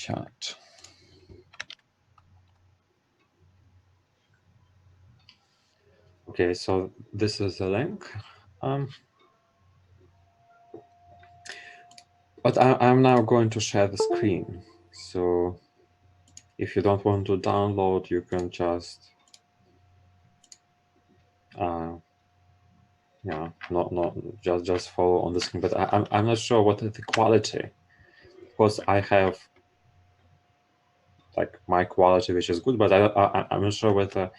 chat. Okay, so this is the link. But I'm now going to share the screen. So if you don't want to download, you can just yeah, not just follow on the screen. But I'm not sure what is the quality, because I have like my quality, which is good, but I'm not sure whether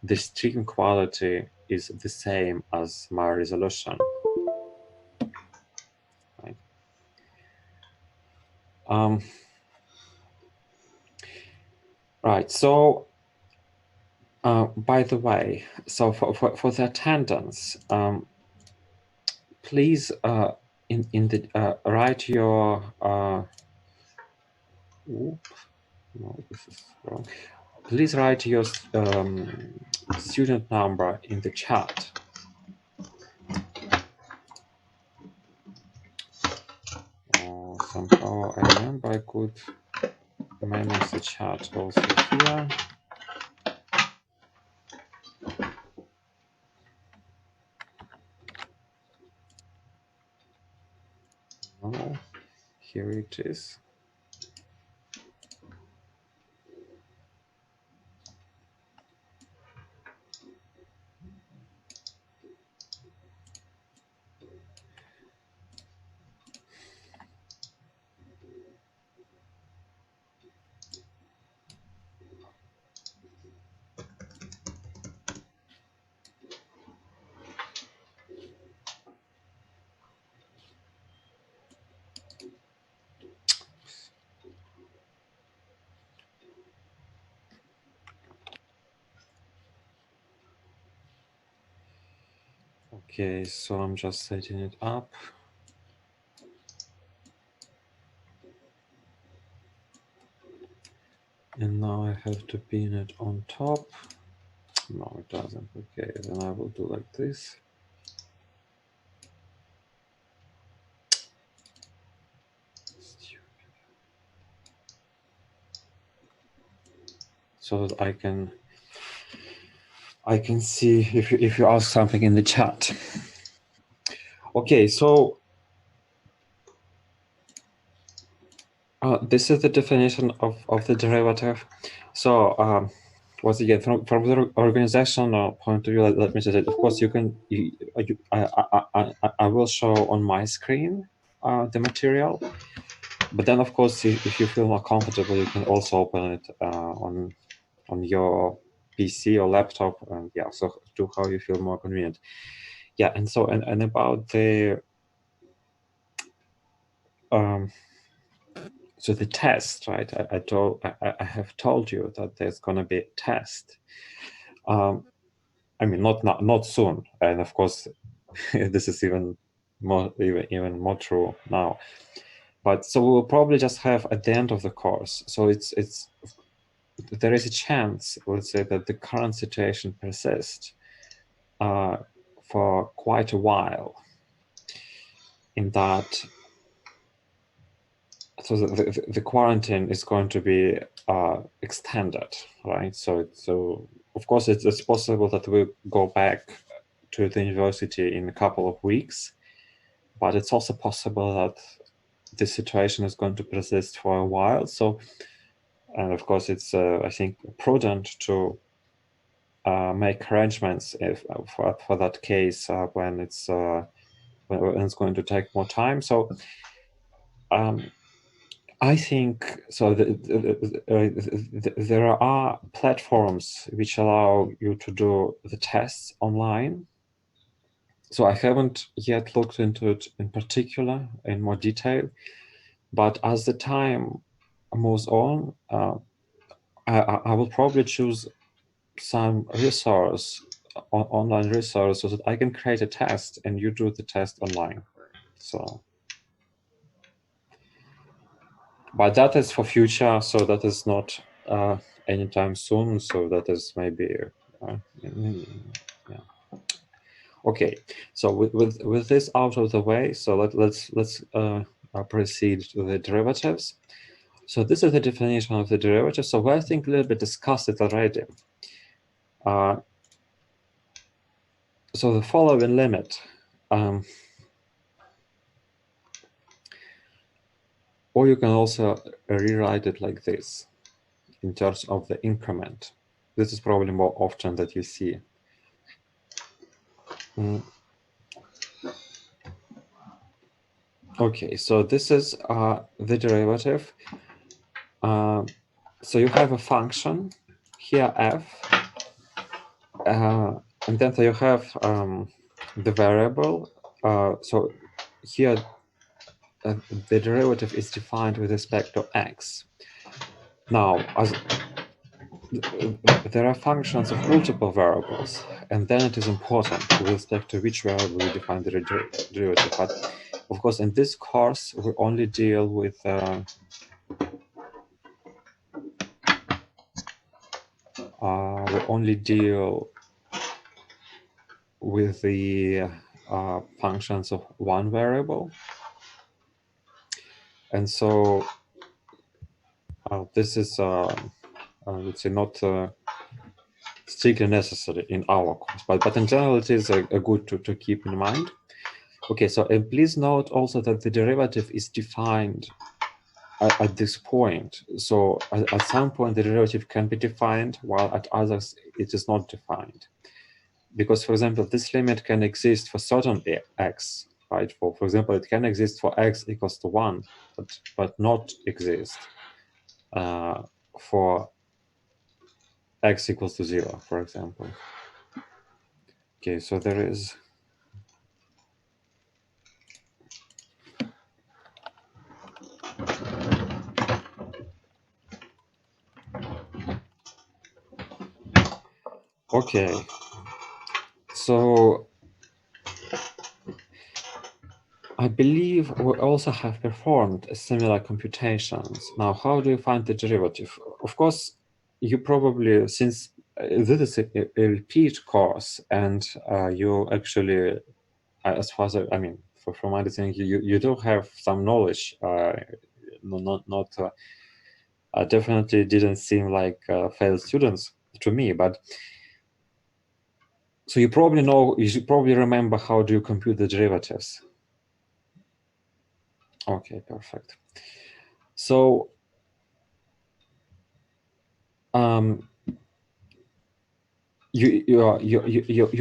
the stream quality is the same as my resolution. Right. Right. So, by the way, so for the attendance, please in the write your. No, this is wrong. Please write your student number in the chat. Somehow I remember I could manage the chat also here. No, here it is. Okay, so I'm just setting it up. And now I have to pin it on top. No, it doesn't. Okay, then I will do like this. So that I can see if you ask something in the chat. Okay, so this is the definition of the derivative. So once again, from the organizational point of view, let me say that of course I will show on my screen the material, but then of course if you feel more comfortable, you can also open it on your PC or laptop, and yeah, so do how you feel more convenient. Yeah, and so and about the so the test, right? I have told you that there's going to be a test. I mean, not soon, and of course, this is even more true now. But so we'll probably just have at the end of the course. So there is a chance, let's say, that the current situation persists for quite a while. In that, so the quarantine is going to be extended, right? So of course it's possible that we'll go back to the university in a couple of weeks, but it's also possible that this situation is going to persist for a while. So, and of course it's I think prudent to make arrangements for that case when it's going to take more time. So I think so. There are platforms which allow you to do the tests online. So I haven't yet looked into it in particular in more detail, but as the time moves on, I will probably choose some resource, online resource, so that I can create a test and you do the test online. So, but that is for future. So that is not anytime soon. So that is maybe, yeah. Okay. So with this out of the way, so let's proceed to the derivatives. So this is the definition of the derivative. So I think a little bit discussed it already. So the following limit, or you can also rewrite it like this in terms of the increment. This is probably more often that you see. Okay, so this is the derivative. So you have a function here, f, and then you have the variable. So here the derivative is defined with respect to x. Now, as there are functions of multiple variables, and then it is important with respect to which variable you define the derivative. But of course, in this course, we only deal with the functions of one variable. And so this is, let's say, not strictly necessary in our course, but in general, it is a good to keep in mind. Okay, so please note also that the derivative is defined at this point. So at some point, the derivative can be defined, while at others, it is not defined. Because, for example, this limit can exist for certain x, right? For example, it can exist for x equals to 1, but not exist for x equals to 0, for example. Okay, so there is... Okay, so I believe we also have performed similar computations. Now, how do you find the derivative? Of course, you probably, since this is a repeat course, and you actually, as far as I mean, from my understanding, you do have some knowledge. Definitely didn't seem like failed students to me, but so you probably know, you should probably remember how do you compute the derivatives. Okay, perfect. So you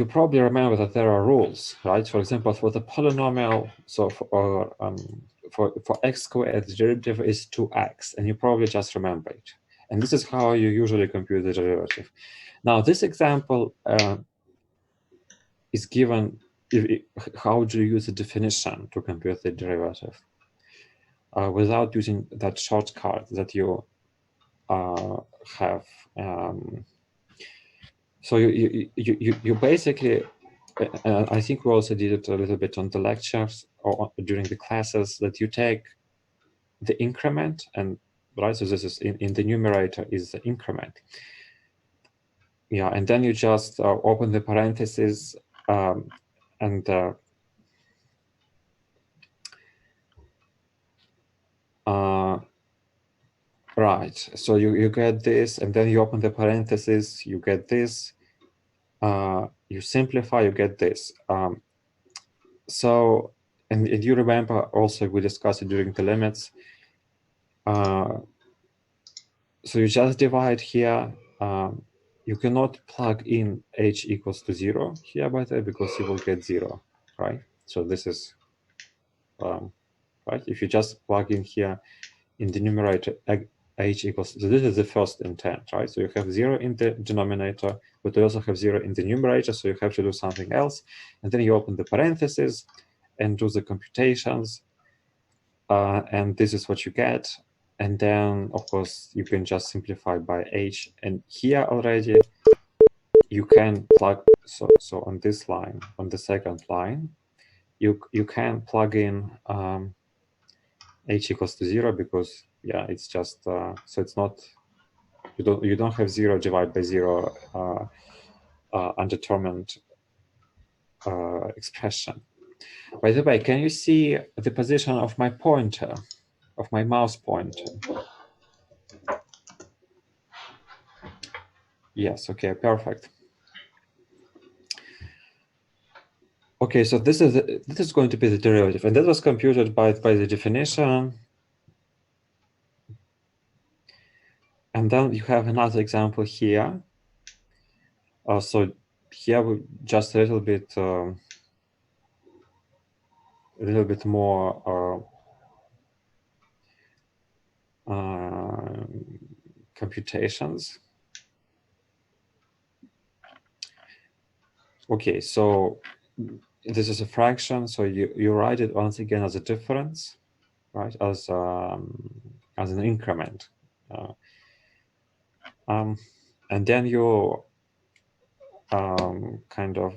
probably remember that there are rules, right? For example, for the polynomial, so for x squared, the derivative is 2x, and you probably just remember it. And this is how you usually compute the derivative. Now, this example is given. How do you use the definition to compute the derivative without using that shortcut that you have? So you basically, I think we also did it a little bit on the lectures or during the classes, that you take the increment, and right, so this is in the numerator is the increment. Yeah, and then you just open the parentheses and right, so you get this, and then you open the parentheses, you get this, you simplify, you get this. So, and you remember also we discussed it during the limits. So you just divide here. You cannot plug in h equals to 0 here, by the way, because you will get 0, right? So this is right. If you just plug in here in the numerator h equals, so this is the first intent, right? So you have 0 in the denominator, but you also have 0 in the numerator, so you have to do something else. And then you open the parentheses and do the computations, and this is what you get. And then, of course, you can just simplify by h. And here already, you can plug, so on this line, on the second line, you can plug in h equals to 0, because yeah, it's just so it's not, you don't have 0 divided by 0 undetermined expression. By the way, can you see the position of my pointer, of my mouse pointer? Yes, okay, perfect. Okay, so this is going to be the derivative, and that was computed by the definition. And then you have another example here. So here we just a little bit more computations. Okay, so this is a fraction, so you write it once again as a difference, right? As an increment, and then you kind of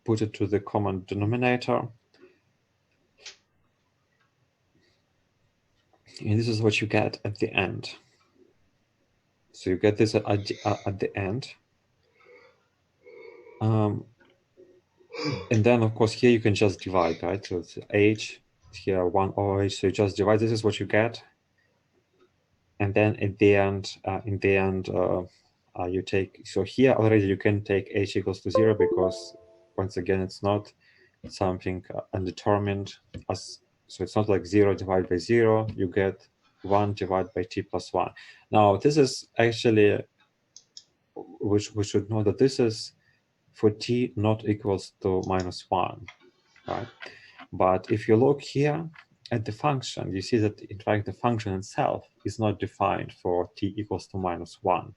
put it to the common denominator, and this is what you get at the end. So you get this at the end. And then, of course, here you can just divide, right? So it's h, here 1 over h, so you just divide. This is what you get. And then at the end, you take, so here already you can take h equals to 0 because, once again, it's not something undetermined. So it's not like 0 divided by 0. You get 1 divided by t plus 1. Now, this is actually, we should know that this is for t not equals to -1, right? But if you look here at the function, you see that, in fact, the function itself is not defined for t equals to -1.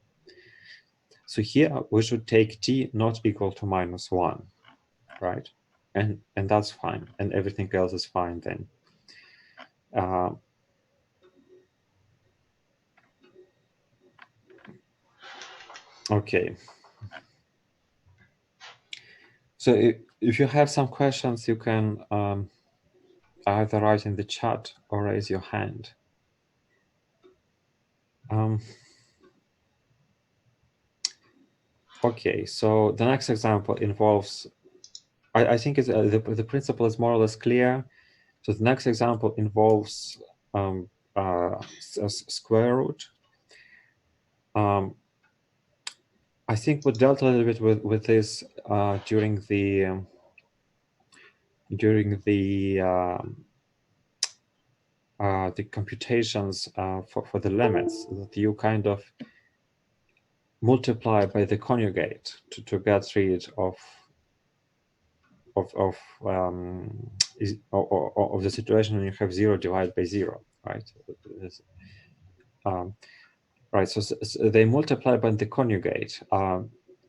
So here we should take t not equal to -1, right? And that's fine, and everything else is fine then. Okay. So if you have some questions, you can either write in the chat or raise your hand. Okay, so the next example involves, I think the principle is more or less clear. So the next example involves a square root. I think we dealt a little bit with this during the computations for the limits, that you kind of multiply by the conjugate to get rid of the situation when you have 0 divided by 0, right? Right, so they multiply by the conjugate.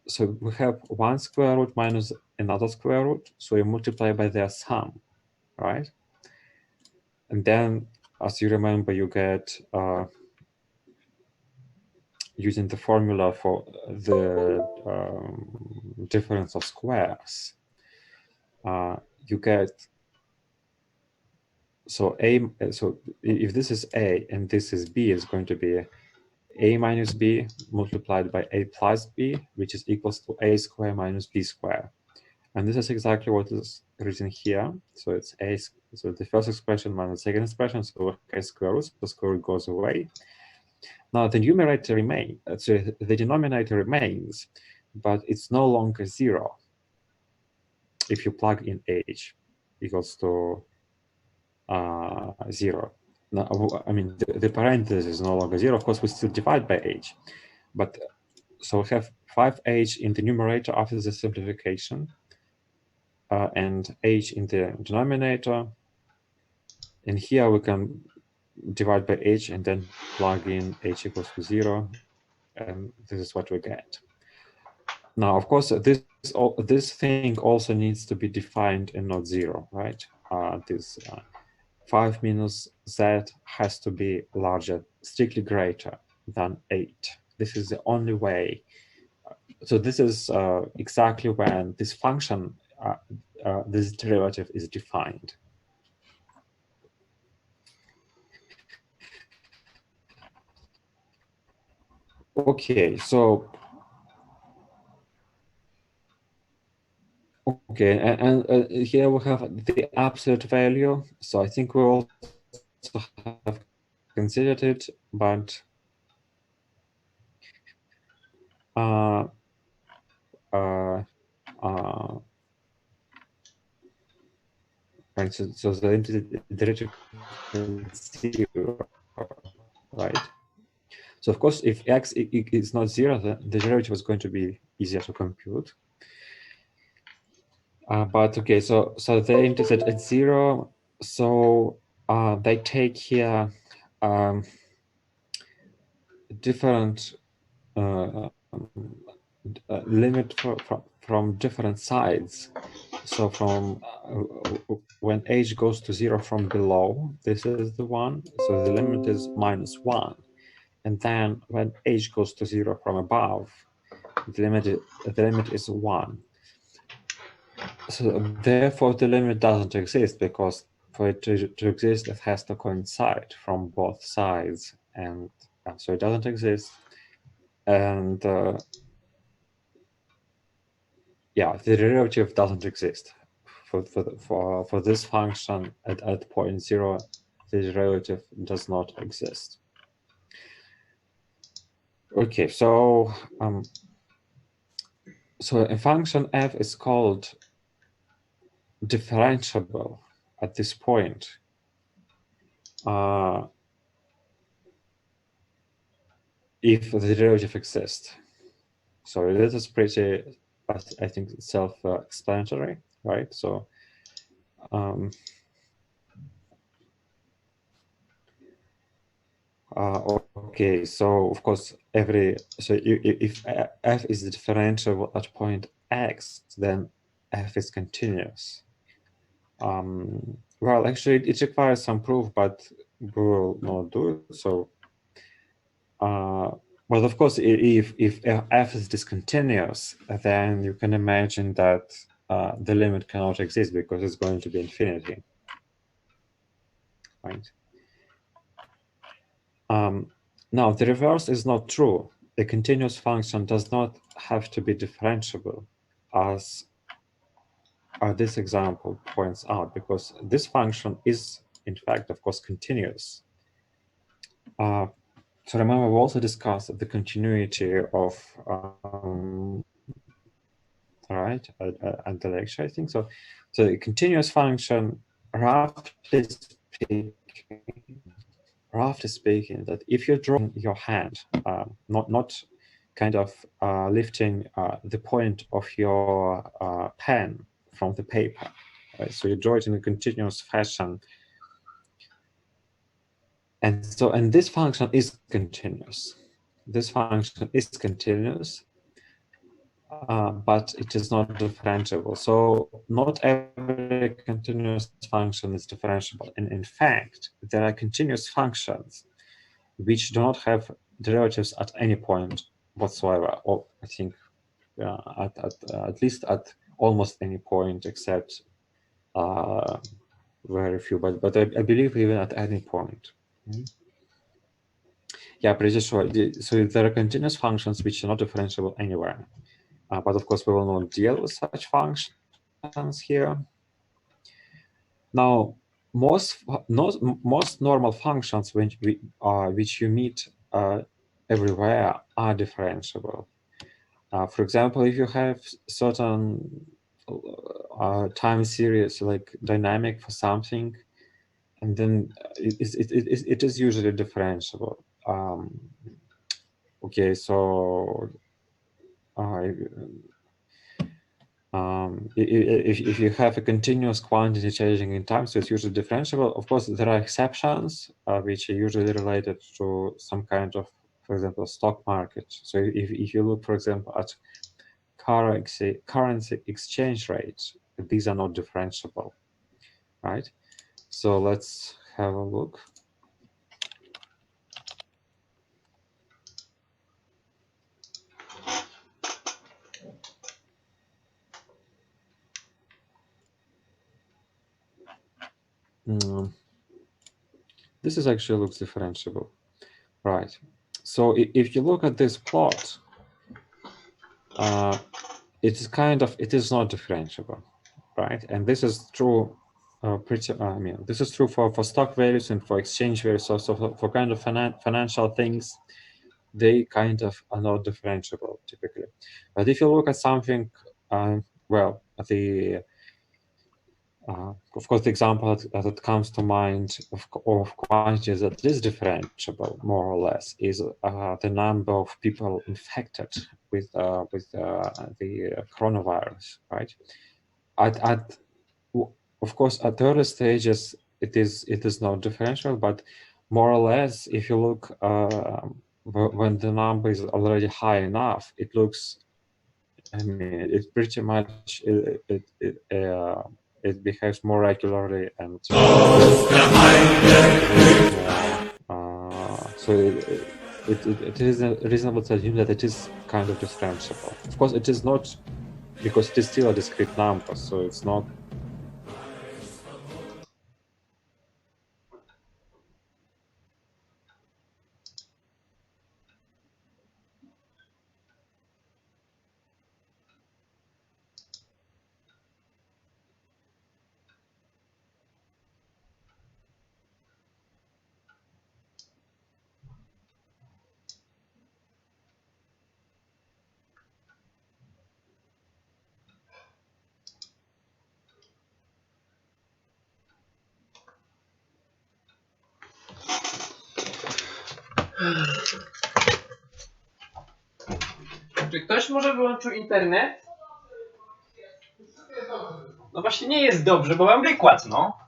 So we have one square root minus another square root, so you multiply by their sum, right? And then, as you remember, you get, using the formula for the difference of squares, you get, so if this is a and this is b, it's going to be a minus b multiplied by a plus b, which is equals to a square minus b square. And this is exactly what is written here. So it's a, so the first expression minus the second expression, so a square root, the square root goes away. Now the numerator remains, so the denominator remains, but it's no longer 0 if you plug in h equals to 0. Now, I mean, the parenthesis is no longer 0. Of course, we still divide by h, but so we have 5h in the numerator after the simplification, and h in the denominator. And here we can divide by h and then plug in h equals to 0, and this is what we get. Now, of course, this thing also needs to be defined and not 0, right? This 5 minus z has to be larger, strictly greater than 8. This is the only way. So this is exactly when this function, this derivative is defined. Okay, so okay, and here we have the absolute value. So I think we also have considered it, but uh, uh, right, so the derivative is 0, right? So of course, if x is not 0, then the derivative is going to be easier to compute. But okay, so they intersect at 0. So they take here different limit from different sides. So from when h goes to 0 from below, this is the one. So the limit is -1. And then when h goes to 0 from above, the limit is 1. So therefore, the limit doesn't exist, because for it to exist, it has to coincide from both sides. And so it doesn't exist. And yeah, the derivative doesn't exist for this function at point 0. The derivative does not exist. Okay, so so a function f is called differentiable at this point if the derivative exists. So this is pretty, I think, self-explanatory, right? So okay, so of course if f is differentiable at point x, then f is continuous. Well, actually, it requires some proof, but we will not do it. So, but of course, if f is discontinuous, then you can imagine that the limit cannot exist, because it's going to be infinity, right? Now, the reverse is not true. A continuous function does not have to be differentiable, as this example points out, because this function is, in fact, of course, continuous. So remember, we also discussed the continuity of, right, and the lecture, I think. So a continuous function, roughly speaking, that if you draw your hand, not kind of lifting the point of your pen from the paper, right? So you draw it in a continuous fashion, and this function is continuous. This function is continuous, but it is not differentiable. So not every continuous function is differentiable. And in fact, there are continuous functions which do not have derivatives at any point whatsoever, or I think at least at almost any point, except very few, but I believe even at any point. Yeah, pretty sure. So there are continuous functions which are not differentiable anywhere. But of course, we will not deal with such functions here. Now, most normal functions which you meet everywhere are differentiable. For example, if you have certain time series, like dynamic for something, and then it is usually differentiable. Okay, so if you have a continuous quantity changing in time, so it's usually differentiable. Of course, there are exceptions which are usually related to some kind of, for example, stock market. So if you look, for example, at currency exchange rates, these are not differentiable, right? So let's have a look. This is actually looks differentiable, right? So if you look at this plot, it is not differentiable, right? And this is true. This is true for stock values and for exchange values, also for kind of financial things. they kind of are not differentiable typically. But if you look at something, well, of course, the example that comes to mind of quantities that is differentiable, more or less, is the number of people infected with the coronavirus, right? At of course, at early stages, it is not differential, but more or less, if you look when the number is already high enough, it looks. I mean, it pretty much it behaves more regularly and so it is reasonable to assume that it is kind of differentiable. Of course, it is not, because it is still a discrete number, so it's not. Czy ktoś może wyłączył internet? No właśnie nie jest dobrze, bo mam wykład, no.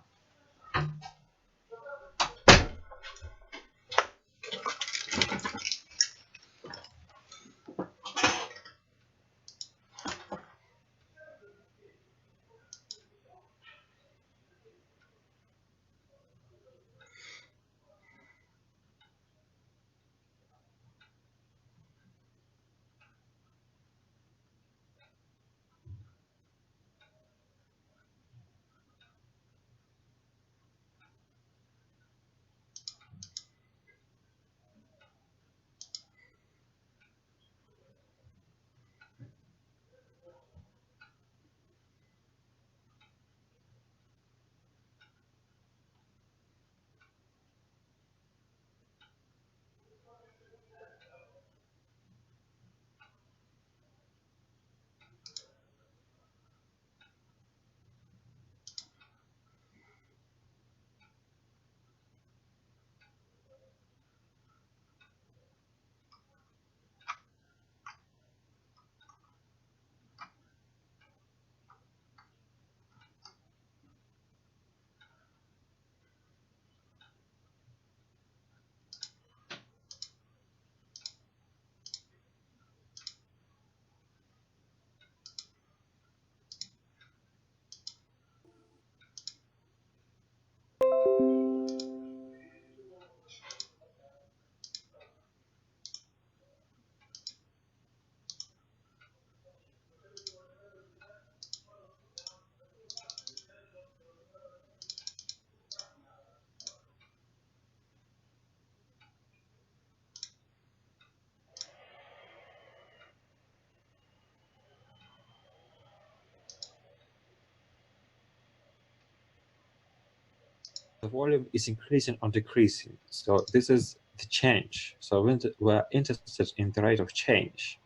The volume is increasing or decreasing. So this is the change. So we're interested in the rate of change.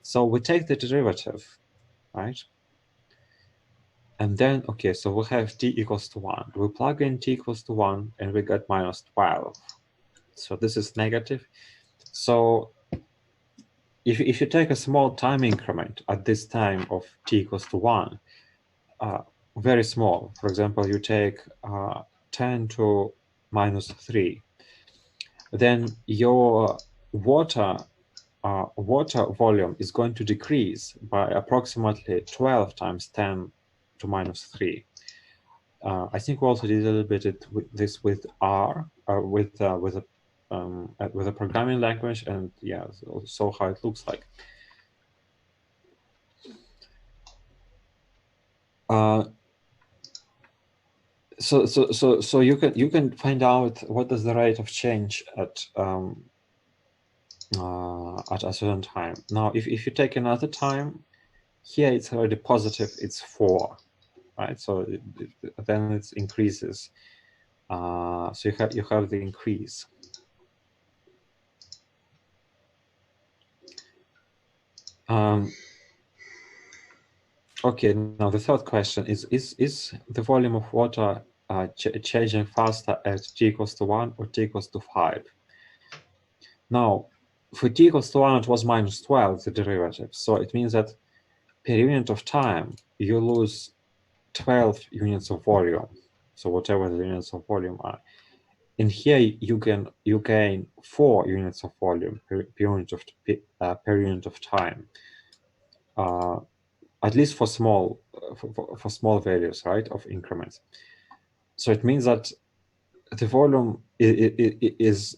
So we take the derivative, right? And then, okay, so we have t equals to 1. We plug in t equals to 1 and we get minus 12. So this is negative. So if you take a small time increment at this time of t equals to 1, very small, for example, you take 10 to minus 3, then your water volume is going to decrease by approximately 12 times 10 to minus 3. I think we also did a little bit this with R, with a programming language, and yeah, so how it looks like. So you can find out what is the rate of change at a certain time. Now, if you take another time, here it's already positive. It's 4, right? So then it increases. So you have the increase. Okay, now the third question is the volume of water changing faster at t equals to 1 or t equals to 5? Now, for t equals to 1, it was minus 12, the derivative. So it means that per unit of time, you lose 12 units of volume. So whatever the units of volume are. And here you gain 4 units of volume per unit of time. At least for small small values, right, of increments. So it means that the volume is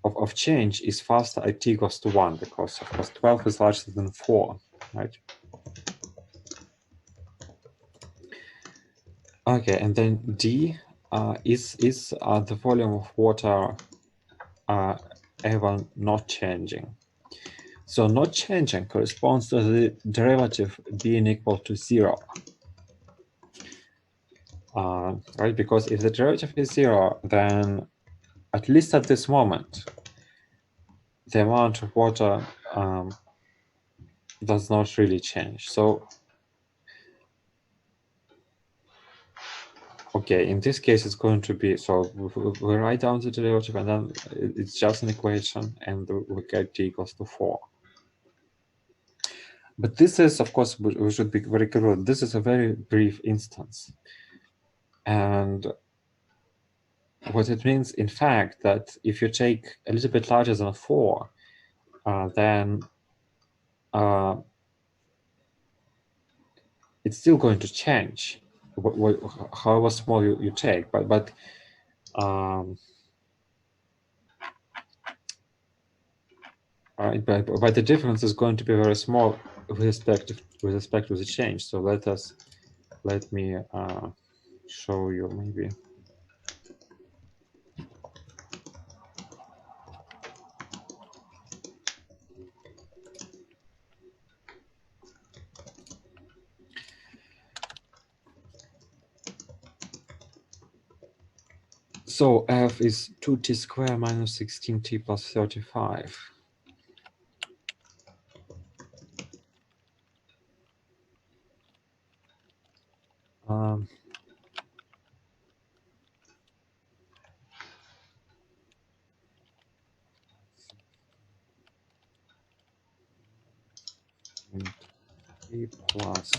of change is faster at t equals to 1, because of course 12 is larger than 4, right? Okay, and then D is the volume of water ever not changing. So not changing corresponds to the derivative being equal to 0. Right, because if the derivative is 0, then at least at this moment, the amount of water does not really change. So, okay, in this case, it's going to be, so we write down the derivative, and then it's just an equation, and we get t equals to 4. But this is, of course, we should be very clear, this is a very brief instance. And what it means, in fact, that if you take a little bit larger than 4, then it's still going to change, however small you take. But the difference is going to be very small with respect to the change. So let me show you maybe. So f is 2t squared minus 16t plus 35. T plus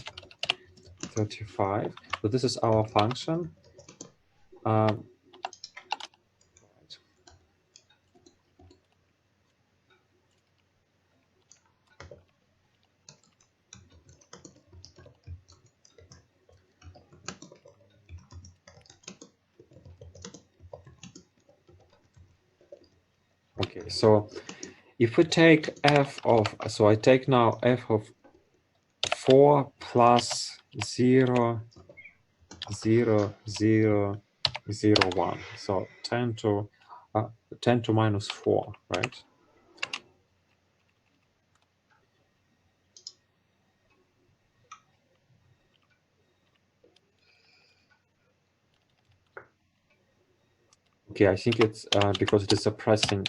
35. So this is our function. Okay, so if we take f of, so I take now f of 4 plus 0, 0, 0, 0, 1. So 10 to minus 4, right? Okay, I think it's because it is suppressing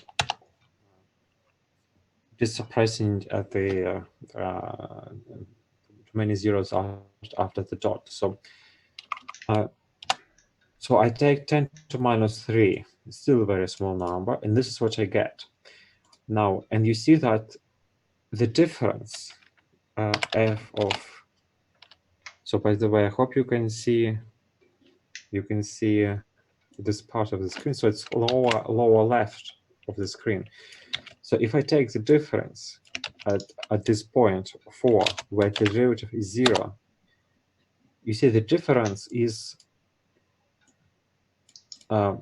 at the too many zeros after the dot. So so I take 10 to minus 3. It's still a very small number, and this is what I get. Now, and you see that the difference f of, so by the way, I hope you can see this part of the screen. So it's lower left of the screen. So if I take the difference at this point 4, where the derivative is 0, you see the difference is 10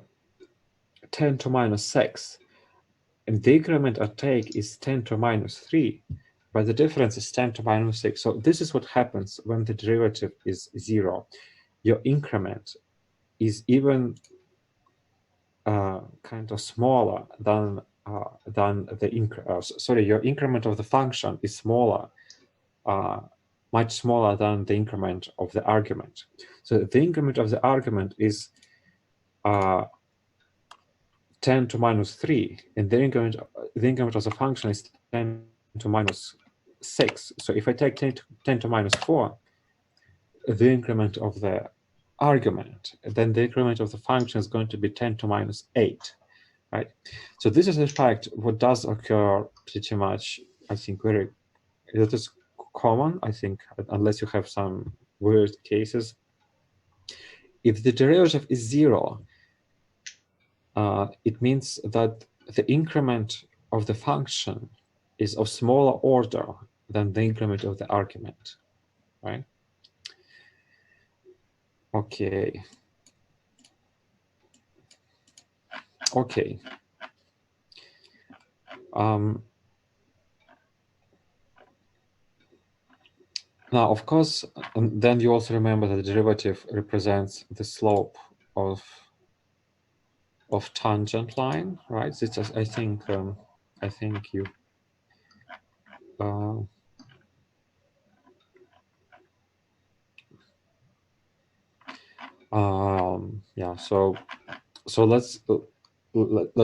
to minus 6. And the increment I take is 10 to minus 3, but the difference is 10 to minus 6. So this is what happens when the derivative is 0. Your increment is even kind of smaller than your increment of the function is smaller, much smaller than the increment of the argument. So the increment of the argument is 10 to minus 3, and the increment of the function is 10 to minus 6. So if I take 10 to minus 4, the increment of the argument, then the increment of the function is going to be 10 to minus 8, right? So this is in fact what does occur pretty much, I think, it is common, I think, unless you have some weird cases. If the derivative is 0, it means that the increment of the function is of smaller order than the increment of the argument, right? Okay. Okay. Now, of course, then you also remember that the derivative represents the slope of tangent line, right? It's just, I think you. Yeah. So let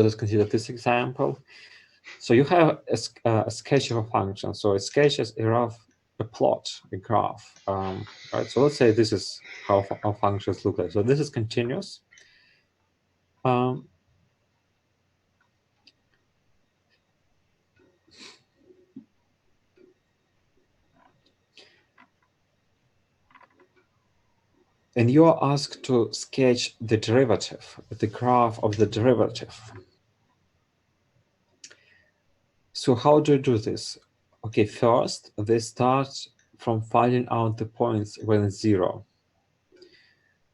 us consider this example. So you have a sketch of a function. So it sketches a plot, a graph. Right. So let's say this is how functions look like. So this is continuous. And you are asked to sketch the derivative, the graph of the derivative. So how do you do this? Okay, first, they start from finding out the points when it's 0.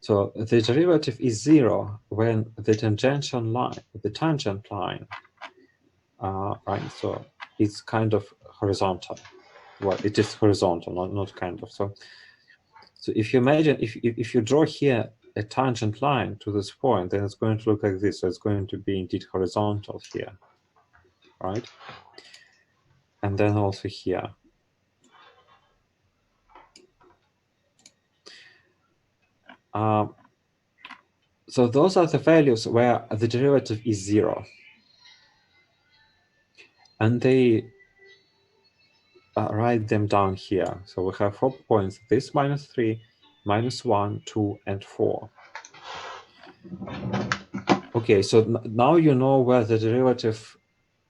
So the derivative is 0 when the tangent line, right? So it's kind of horizontal. Well, it is horizontal, not kind of. So if you imagine, if you draw here a tangent line to this point, then it's going to look like this. So it's going to be indeed horizontal here, right? And then also here. So those are the values where the derivative is 0. And they write them down here. So we have 4 points, this minus 3, minus 1, 2, and 4. Okay, so now you know where the derivative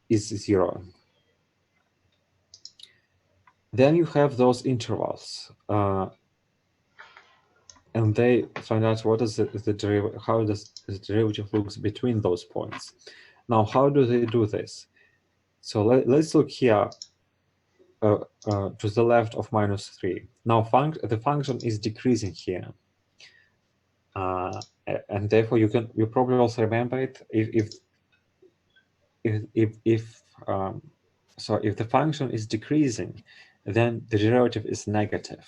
is 0. Then you have those intervals. And they find out what is the derivative, how does the derivative looks between those points. Now, how do they do this? So let's look here to the left of minus 3. Now, the function is decreasing here, and therefore you probably also remember it so if the function is decreasing, then the derivative is negative.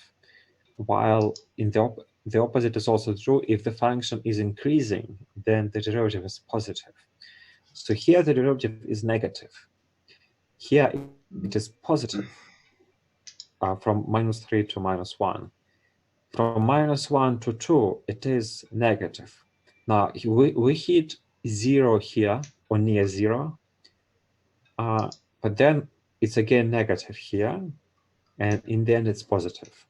While in the opposite is also true. If the function is increasing, then the derivative is positive. So here the derivative is negative. Here it is positive from minus 3 to minus 1. From minus 1 to 2, it is negative. Now, we hit 0 here, or near 0, but then it's again negative here, and in the end it's positive.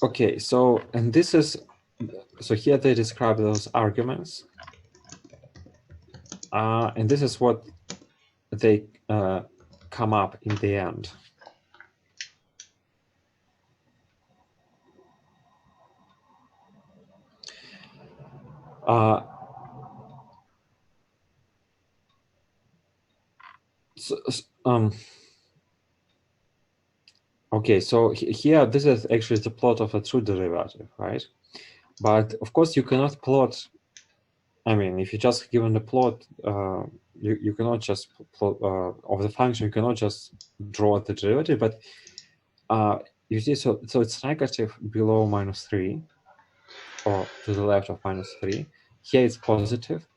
Okay, so here they describe those arguments, and this is what they come up in the end. Okay, so here this is actually the plot of a true derivative, right? But of course you cannot plot. I mean, if you just given the plot, you cannot just plot of the function. You cannot just draw the derivative, but you see, so it's negative below minus 3, or to the left of minus 3. Here it's positive.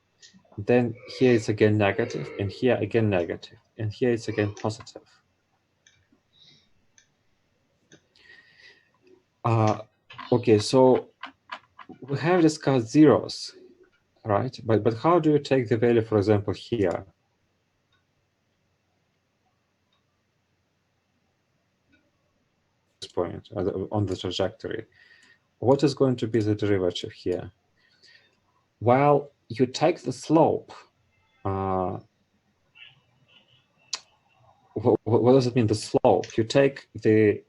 Then here it's again negative, and here again negative, and here it's again positive. Okay, so we have discussed zeros. right? But how do you take the value, for example, here? This point on the trajectory. What is going to be the derivative here? Well, you take the slope. What does it mean, the slope? You take the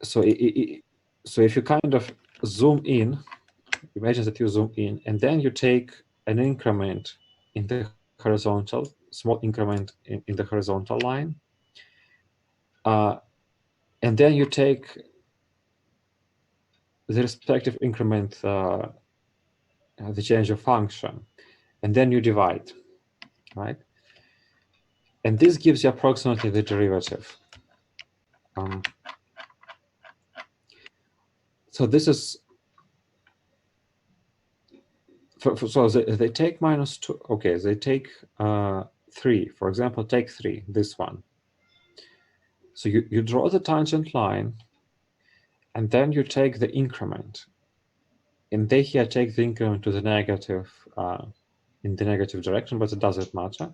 so if you kind of zoom in, imagine that you zoom in, and then you take an increment in the horizontal, small increment in the horizontal line, and then you take the respective increment, the change of function, and then you divide, right? And this gives you approximately the derivative. So this is, so they take -2, okay, they take 3, for example, take 3, this one. So you draw the tangent line, and then you take the increment. And they here take the increment to the negative, in the negative direction, but it doesn't matter.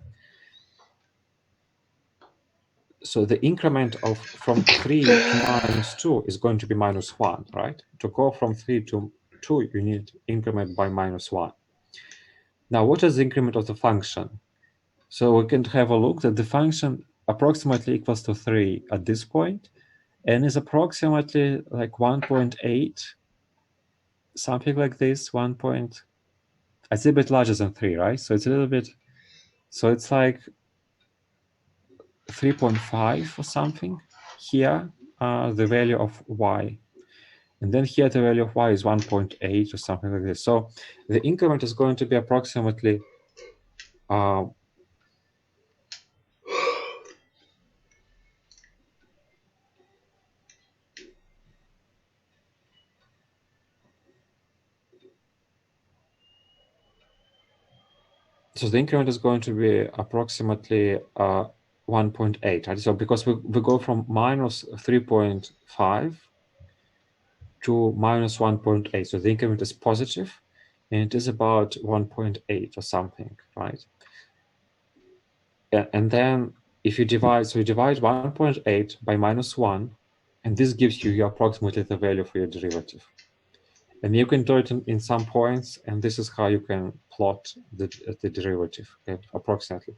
So the increment of from 3 to -2 is going to be -1, right? To go from 3 to 2, you need increment by -1. Now, what is the increment of the function? So we can have a look that the function approximately equals to 3 at this point, and is approximately like 1.8, something like this, 1. It's a bit larger than 3, right? So it's a little bit, so it's like 3.5 or something here, the value of y. And then here the value of y is 1.8 or something like this. So the increment is going to be approximately so the increment is going to be approximately 1.8, right? So because we go from -3.5 to -1.8, so the increment is positive, and it is about 1.8 or something, right? And then if you divide, so you divide 1.8 by -1, and this gives you approximately the value for your derivative. And you can do it in some points, and this is how you can plot the derivative, okay, approximately.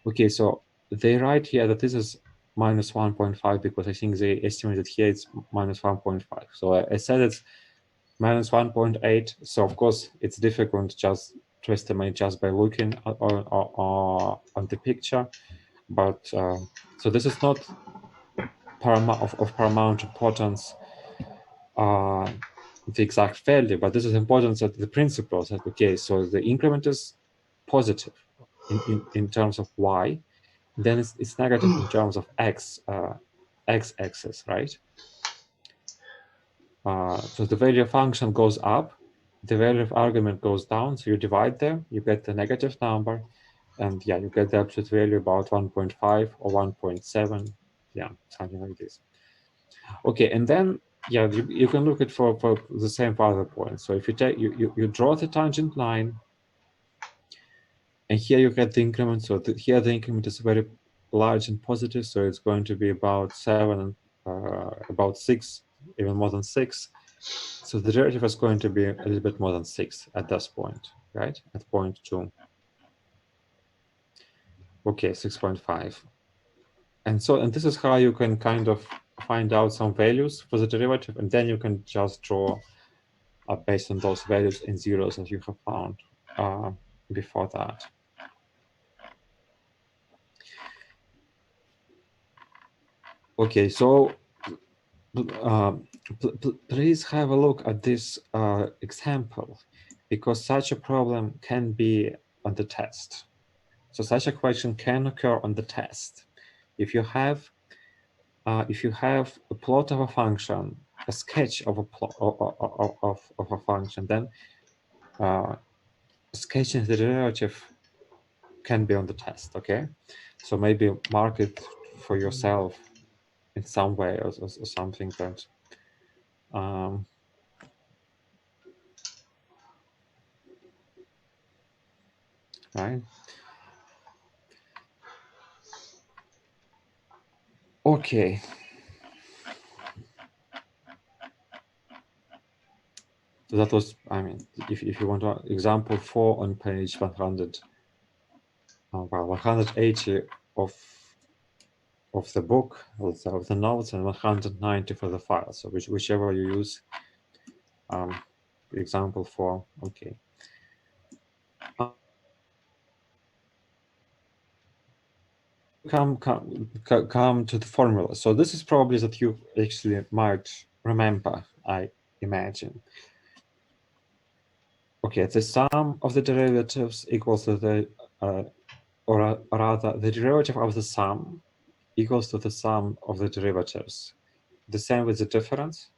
Okay, so they write here that this is -1.5 because I think they estimated here it's -1.5. So I said it's -1.8. So of course it's difficult just to estimate just by looking on the picture, but so this is not of paramount importance, the exact value, but this is important that the principle that, okay, so the increment is positive in terms of y, then it's negative in terms of x-axis, right? So the value of function goes up, the value of argument goes down, so you divide them, you get the negative number, and yeah, you get the absolute value about 1.5 or 1.7, yeah, something like this. Okay, and then yeah, you can look at for the same other points. So if you take you draw the tangent line, and here you get the increment. So here the increment is very large and positive, so it's going to be about 7, about 6, even more than 6. So the derivative is going to be a little bit more than 6 at this point, right? At point 2. Okay, 6.5. And this is how you can kind of find out some values for the derivative, and then you can just draw based on those values in zeros that you have found before that. Okay, so please have a look at this example, because such a problem can be on the test. So such a question can occur on the test. If you have a plot of a function, a sketch of a plot of a function, then sketching the derivative can be on the test. Okay, so maybe mark it for yourself in some way, or something that right? Okay. So that was, I mean, if you want to, example 4 on page 100, well, 180 of the book, of the notes, and 190 for the file. So whichever you use, example 4, okay. Come to the formula. So this is probably that you actually might remember, I imagine. Okay, the sum of the derivatives equals to the, or rather, the derivative of the sum equals to the sum of the derivatives. The same with the difference.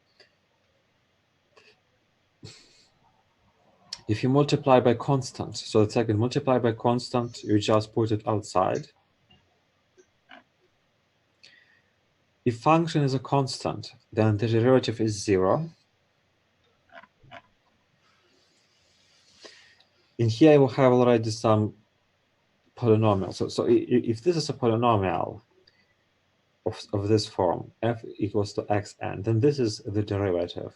If you multiply by constant, so the second multiply by constant, you just put it outside. If function is a constant, then the derivative is 0. In here, I will have already some polynomial. So if this is a polynomial of this form, f equals to xn, then this is the derivative.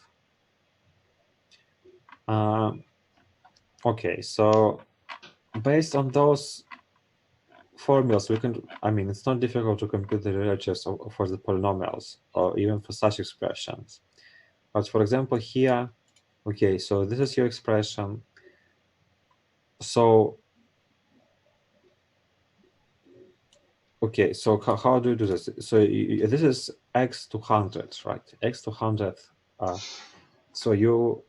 Okay, so based on those formulas, we can, I mean, it's not difficult to compute the derivatives for the polynomials or even for such expressions. But for example, here, okay, so this is your expression. So, okay, so how do you do this? So this is x to 100, right? X to 100. So you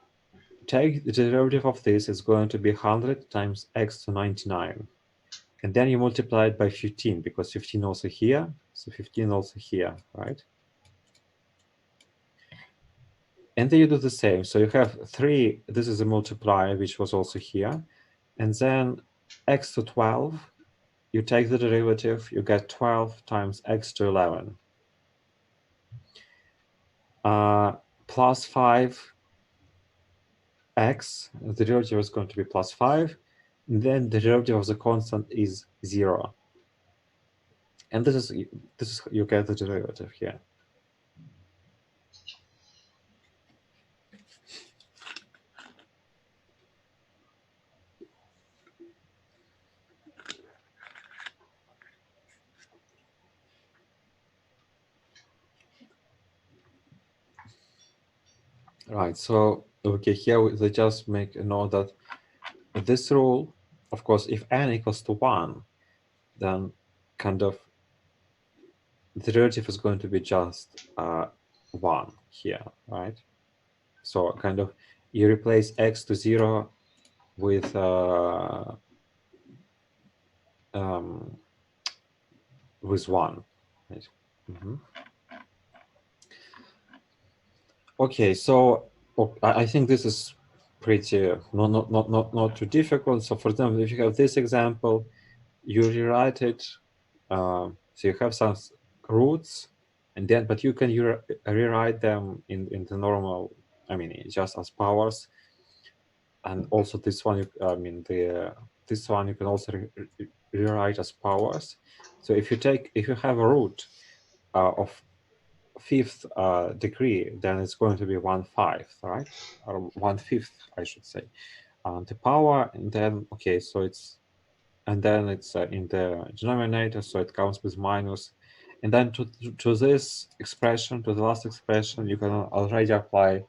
take the derivative of this is going to be 100 times x to 99. And then you multiply it by 15, because 15 also here, so 15 also here, right? And then you do the same. So you have 3, this is a multiplier, which was also here. And then x to 12, you take the derivative, you get 12 times x to 11. Plus 5x, the derivative is going to be plus 5. And then the derivative of the constant is 0. And this is you get the derivative here. Right, so okay, here they just make a note that this rule, of course, if n equals to 1, then kind of the derivative is going to be just 1 here, right? So kind of you replace x to 0 with with 1. Right? Okay, so I think this is pretty not too difficult. So for example, if you have this example, you rewrite it. So you have some roots, and then but you can rewrite them in the normal. I mean, just as powers. And also this one, I mean this one you can also rewrite as powers. So if you have a root of 5th degree, then it's going to be 1/5, right? Or 1/5, I should say. The power, and then okay, so it's in the denominator, so it comes with minus. And then to this expression, to the last expression, you can already apply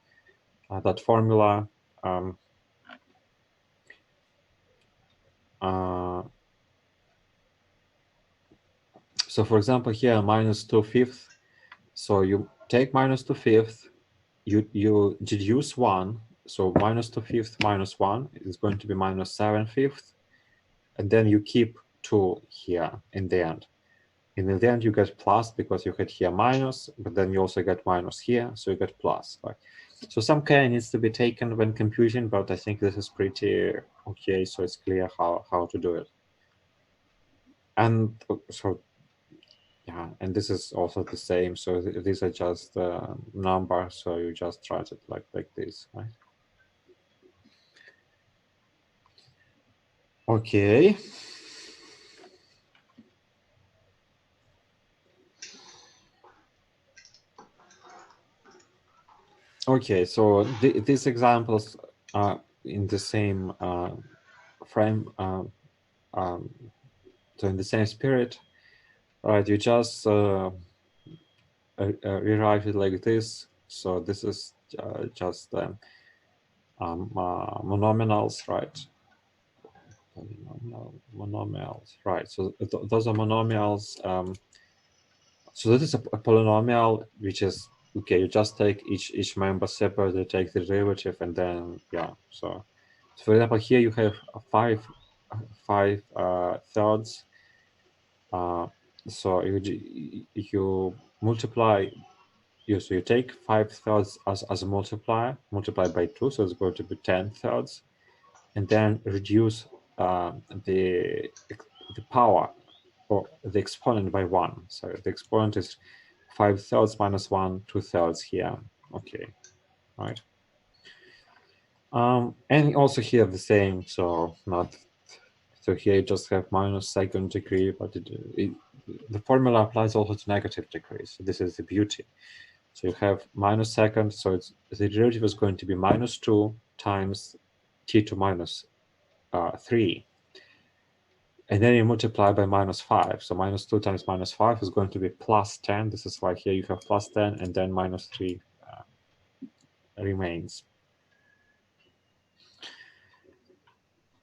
that formula. So for example, here minus 2/5. So you take minus 2/5, you deduce 1. So minus 2/5 minus 1 is going to be minus 7/5. And then you keep 2 here in the end. And in the end, you get plus because you had here minus, but then you also get minus here, so you get plus. Right? So some care needs to be taken when computing, but I think this is pretty okay, so it's clear how to do it. And so yeah, and this is also the same. So these are just numbers, so you just write it like this, right? Okay. Okay, so these examples are in the same frame, so in the same spirit, right? You just rewrite it like this. So this is just monomials, right? Monomials, right? So those are monomials. So this is a polynomial, which is okay. You just take each member separately, take the derivative, and then yeah. So for example, here you have five thirds. So you multiply. So you take 5 thirds as a multiplier, multiply by 2, so it's going to be 10 thirds, and then reduce the power or the exponent by 1. So the exponent is 5 thirds minus 1, 2 thirds here. Okay, right. And also here the same. So not. So here you just have minus second degree, but the formula applies also to negative degrees. So this is the beauty. So you have minus second, so the derivative is going to be minus 2 times t to minus 3. And then you multiply by minus 5. So minus 2 times minus 5 is going to be plus 10. This is why here you have plus 10, and then minus 3 remains.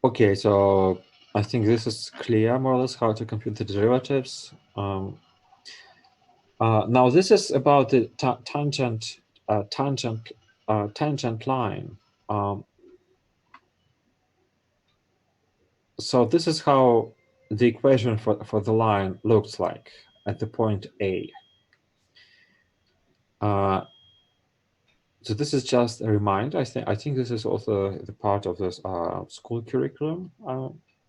Okay, so I think this is clear more or less how to compute the derivatives. Now this is about the tangent line. So this is how the equation for the line looks like at the point A. So this is just a reminder. I think this is also the part of this school curriculum,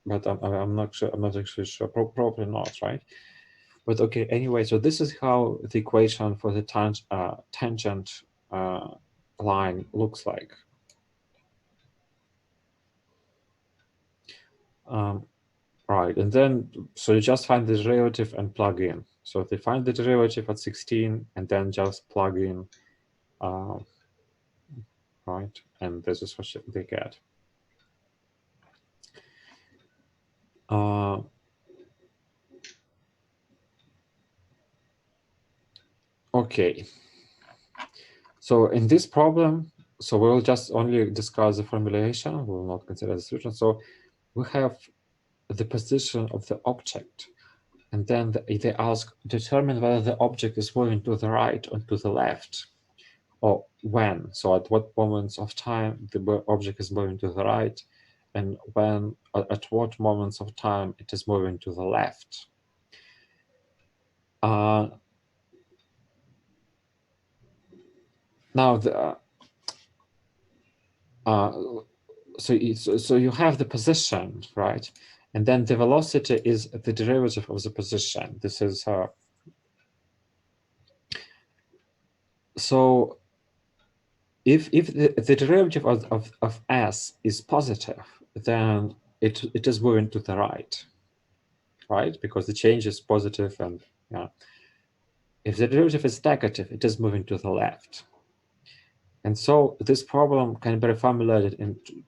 but I'm not sure. I'm not actually sure. Probably not, right? But okay. Anyway, so this is how the equation for the tangent line looks like. Right, and then so you just find the derivative and plug in. So they find the derivative at 16, and then just plug in. Right, and this is what they get. Okay, so in this problem, so we will just only discuss the formulation, we will not consider the solution. So we have the position of the object, and then they ask, determine whether the object is moving to the right or to the left, or when. So at what moments of time the object is moving to the right, and when, at what moments of time it is moving to the left. Now so you have the position, right? And then the velocity is the derivative of the position. This is so if the derivative of s is positive, then it is moving to the right, because the change is positive, and yeah. If the derivative is negative, it is moving to the left. And so this problem can be reformulated into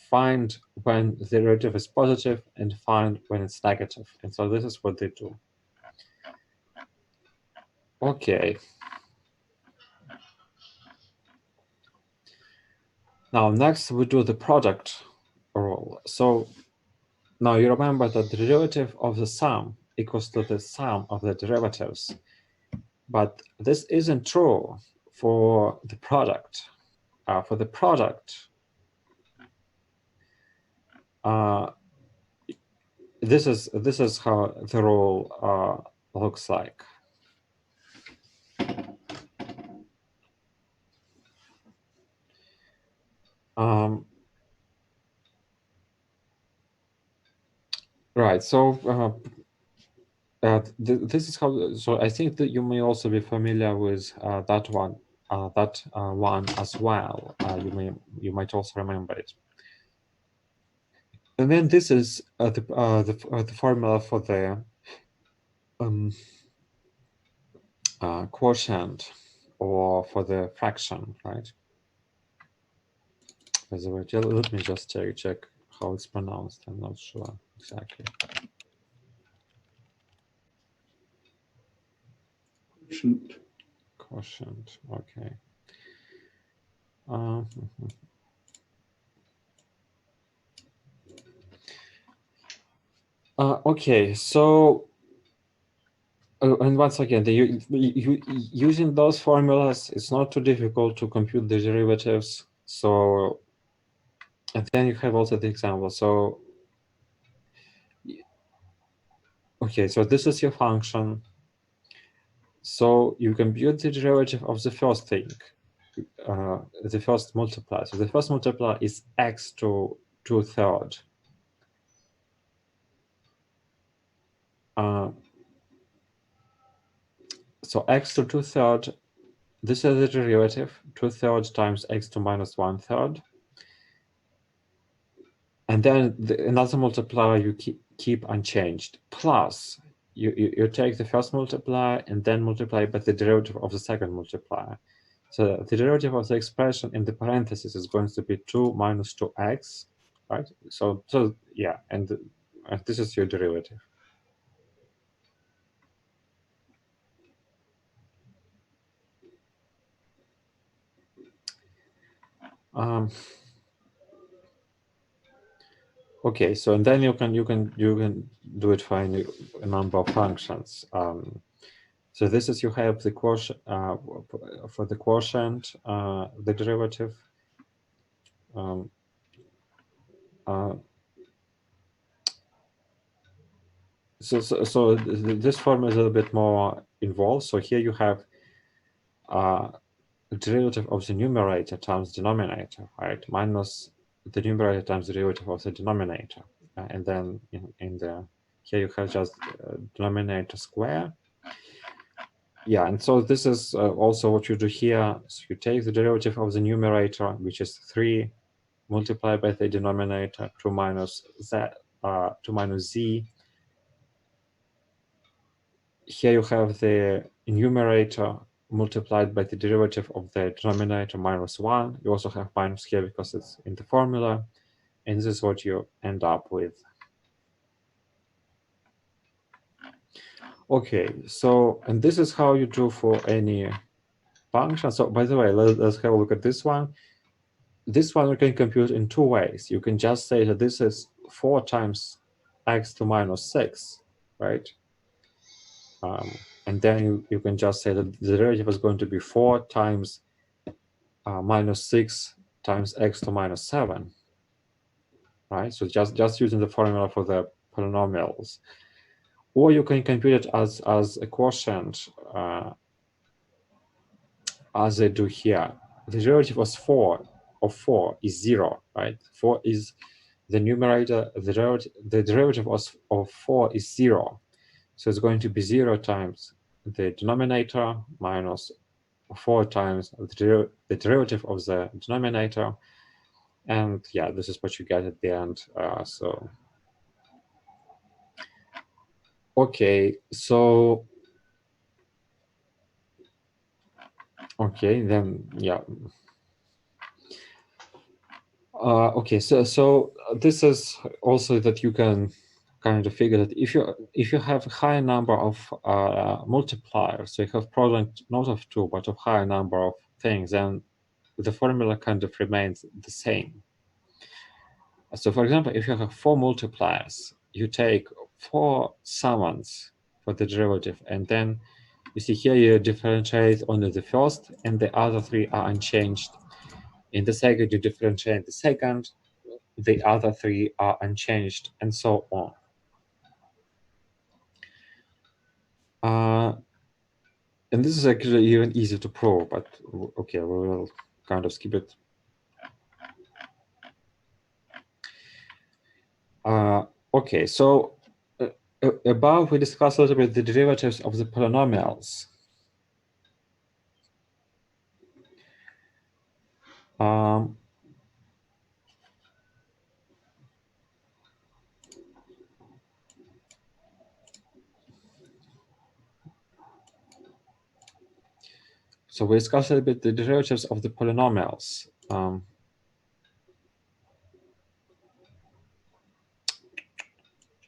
find when the derivative is positive and find when it's negative. And so this is what they do. Okay. Now next we do the product rule. So now you remember that the derivative of the sum equals to the sum of the derivatives. But this isn't true for the product. For the product, this is how the rule looks like. Right. So this is how. So I think that you may also be familiar with that one as well. You might also remember it. And then this is the formula for the quotient or for the fraction, right? By the way, let me just check how it's pronounced. I'm not sure exactly. Quotient. Okay. Okay, so and once again, using those formulas, it's not too difficult to compute the derivatives. So, and then you have also the example. So, okay, so this is your function. So you compute the derivative of the first thing, the first multiplier. So the first multiplier is x to 2/3. So x to 2/3, this is the derivative, 2/3 times x to minus 1/3. And then another multiplier you keep unchanged. Plus, you take the first multiplier and then multiply by the derivative of the second multiplier. So the derivative of the expression in the parentheses is going to be 2 minus 2x, right? So yeah, and this is your derivative. Okay, so and then you can do it for a number of functions. So this is you have the quotient for the quotient, the derivative. So this form is a little bit more involved. So here you have the derivative of the numerator times denominator, right? Minus the numerator times the derivative of the denominator, and then in the here you have just denominator square. Yeah, and so this is also what you do here. So you take the derivative of the numerator, which is 3, multiplied by the denominator, 2 minus z. Here you have the numerator multiplied by the derivative of the denominator minus 1. You also have minus here because it's in the formula. And this is what you end up with. Okay, so, and this is how you do for any function. So by the way, let's have a look at this one. This one you can compute in two ways. You can just say that this is 4 times x to minus 6, right? And then you can just say that the derivative is going to be 4 times minus 6 times x to minus 7, right? So just using the formula for the polynomials. Or you can compute it as a quotient, as I do here. The derivative of 4 is 0, right? 4 is the numerator, the derivative of 4 is 0. So it's going to be 0 times the denominator minus 4 times the derivative of the denominator. And yeah, this is what you get at the end. So, okay, so, okay, then, yeah. Okay, so this is also that you can kind of figure that if you have a high number of multipliers, so you have product not of 2 but of higher number of things, then the formula kind of remains the same. So for example, if you have 4 multipliers, you take 4 summands for the derivative, and then you see here you differentiate only the first, and the other 3 are unchanged. In the second, you differentiate the second, the other 3 are unchanged, and so on. And this is actually even easier to prove, but okay, we will kind of skip it. Okay, so above we discussed a little bit the derivatives of the polynomials. So we discussed a little bit the derivatives of the polynomials.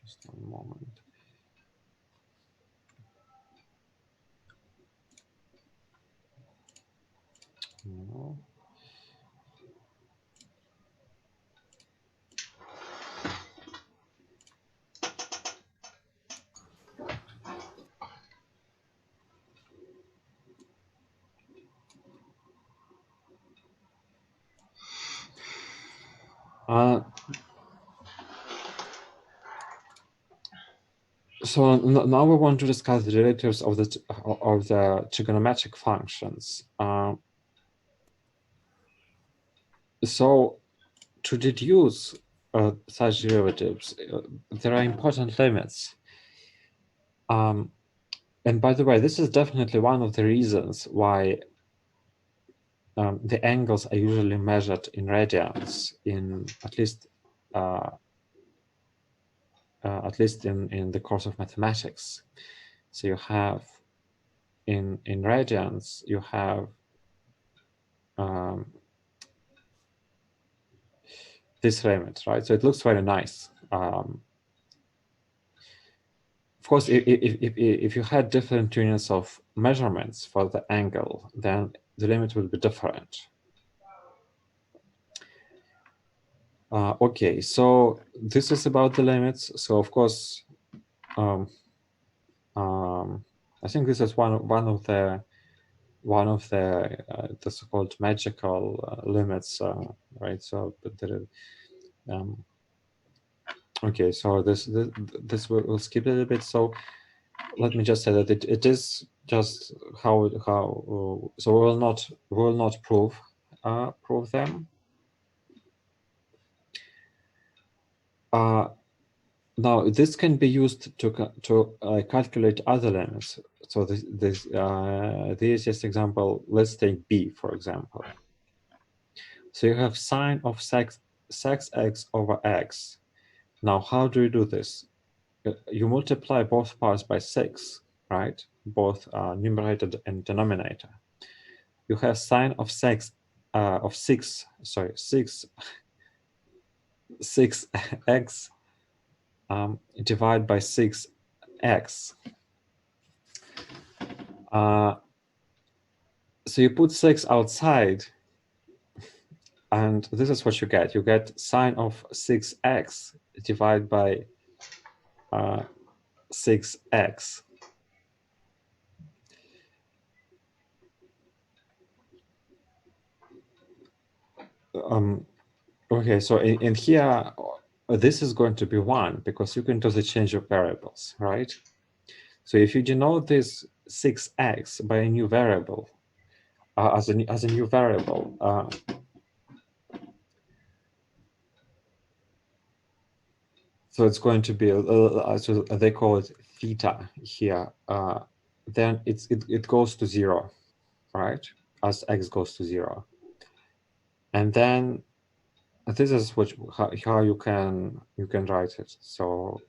Just one moment. No. So now we want to discuss the derivatives of the trigonometric functions. So to deduce such derivatives, there are important limits. And by the way, this is definitely one of the reasons why the angles are usually measured in radians, in at least in the course of mathematics. So you have in radians, you have this limit, right? So it looks very nice. Of course, if you had different units of measurements for the angle, then the limit will be different. Okay, so this is about the limits. So of course, I think this is one of the so-called magical limits, right? So, but okay, so this we'll skip a little bit. So let me just say that it is just how so we will not prove them. Now this can be used to calculate other limits. So the easiest example, let's take b for example. So you have sine of sec x over x. Now how do you do this? You multiply both parts by 6, right? Both numerator and denominator. You have sine of 6 6x divided by 6x. So you put 6 outside, and this is what you get. You get sine of 6x divided by 6x. Okay, so in here, this is going to be 1 because you can do the change of variables, right? So if you denote this 6x by a new variable, as a new variable, so it's going to be, so they call it theta here. Then it goes to 0, right? As x goes to 0, and then this is how you can write it. So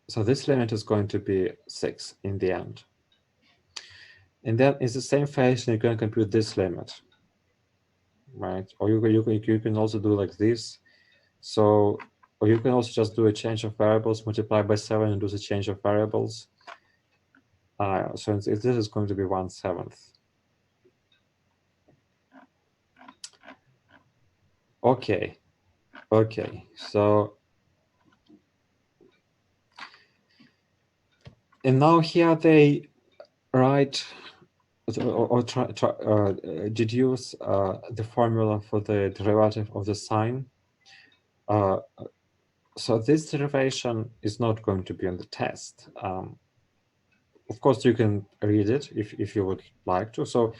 so this limit is going to be 6 in the end. And then in the same fashion, you can compute this limit, right? Or you can also do like this. So, or you can also just do a change of variables, multiply by 7 and do the change of variables. So this is going to be 1/7. Okay, so, and now here they write or deduce the formula for the derivative of the sine. So this derivation is not going to be on the test. Of course, you can read it if you would like to. So,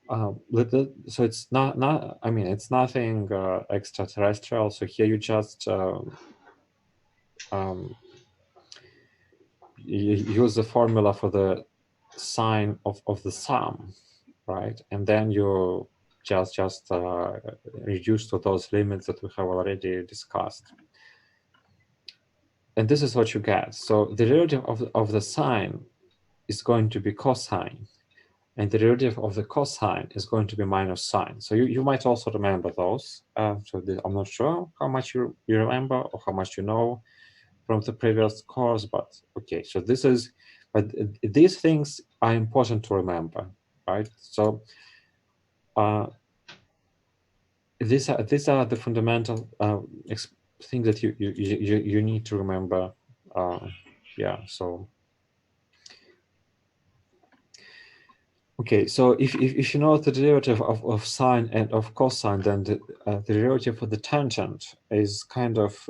so it's not. I mean, it's nothing extraterrestrial. So here you just you use the formula for the sine of the sum, right? And then you just reduce to those limits that we have already discussed. And this is what you get. So the derivative of the sine is going to be cosine, and the derivative of the cosine is going to be minus sine. So you might also remember those. I'm not sure how much you remember or how much you know from the previous course, but okay. So these things are important to remember, right? So these are the fundamental things that you need to remember. Yeah. So. Okay, so if you know the derivative of sine and of cosine, then the derivative for the tangent is kind of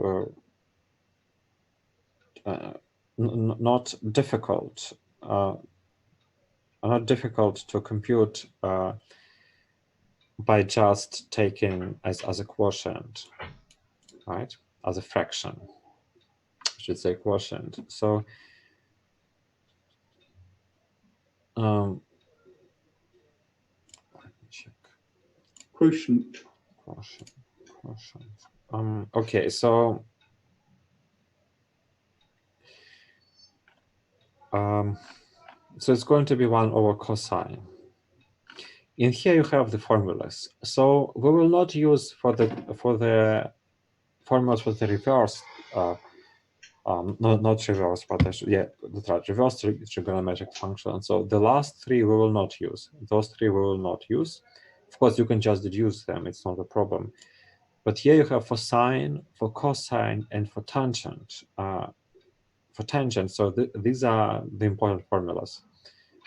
not difficult, not difficult to compute by just taking as a quotient, right? As a fraction, I should say quotient. So let me check. Quotient. Quotient. Okay, so so it's going to be 1 over cosine. In here you have the formulas. So we will not use for the formulas for the reverse, not reverse, but that's right, reverse trigonometric function. So the last three we will not use. Those three we will not use. Of course, you can just deduce them. It's not a problem. But here you have for sine, for cosine, and for tangent. So these are the important formulas.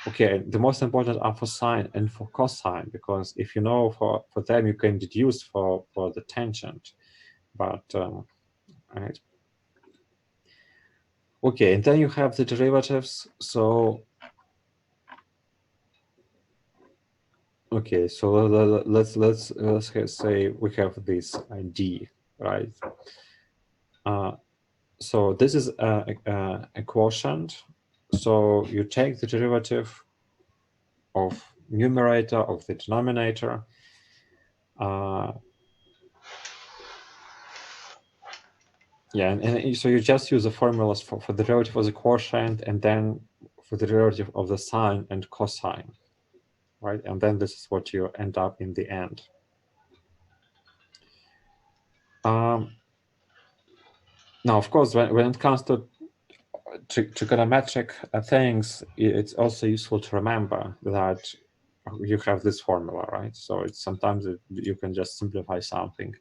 Okay, the most important are for sine and for cosine, because if you know for them, you can deduce for the tangent. But right. Okay, and then you have the derivatives. So okay, so let's say we have this d, right? So this is a quotient. So you take the derivative of numerator of the denominator. Yeah, and so you just use the formulas for the derivative of the quotient and then for the derivative of the sine and cosine, right? And then this is what you end up in the end. Now, of course, when it comes to trigonometric things, it's also useful to remember that you have this formula, right? So it's sometimes you can just simplify something.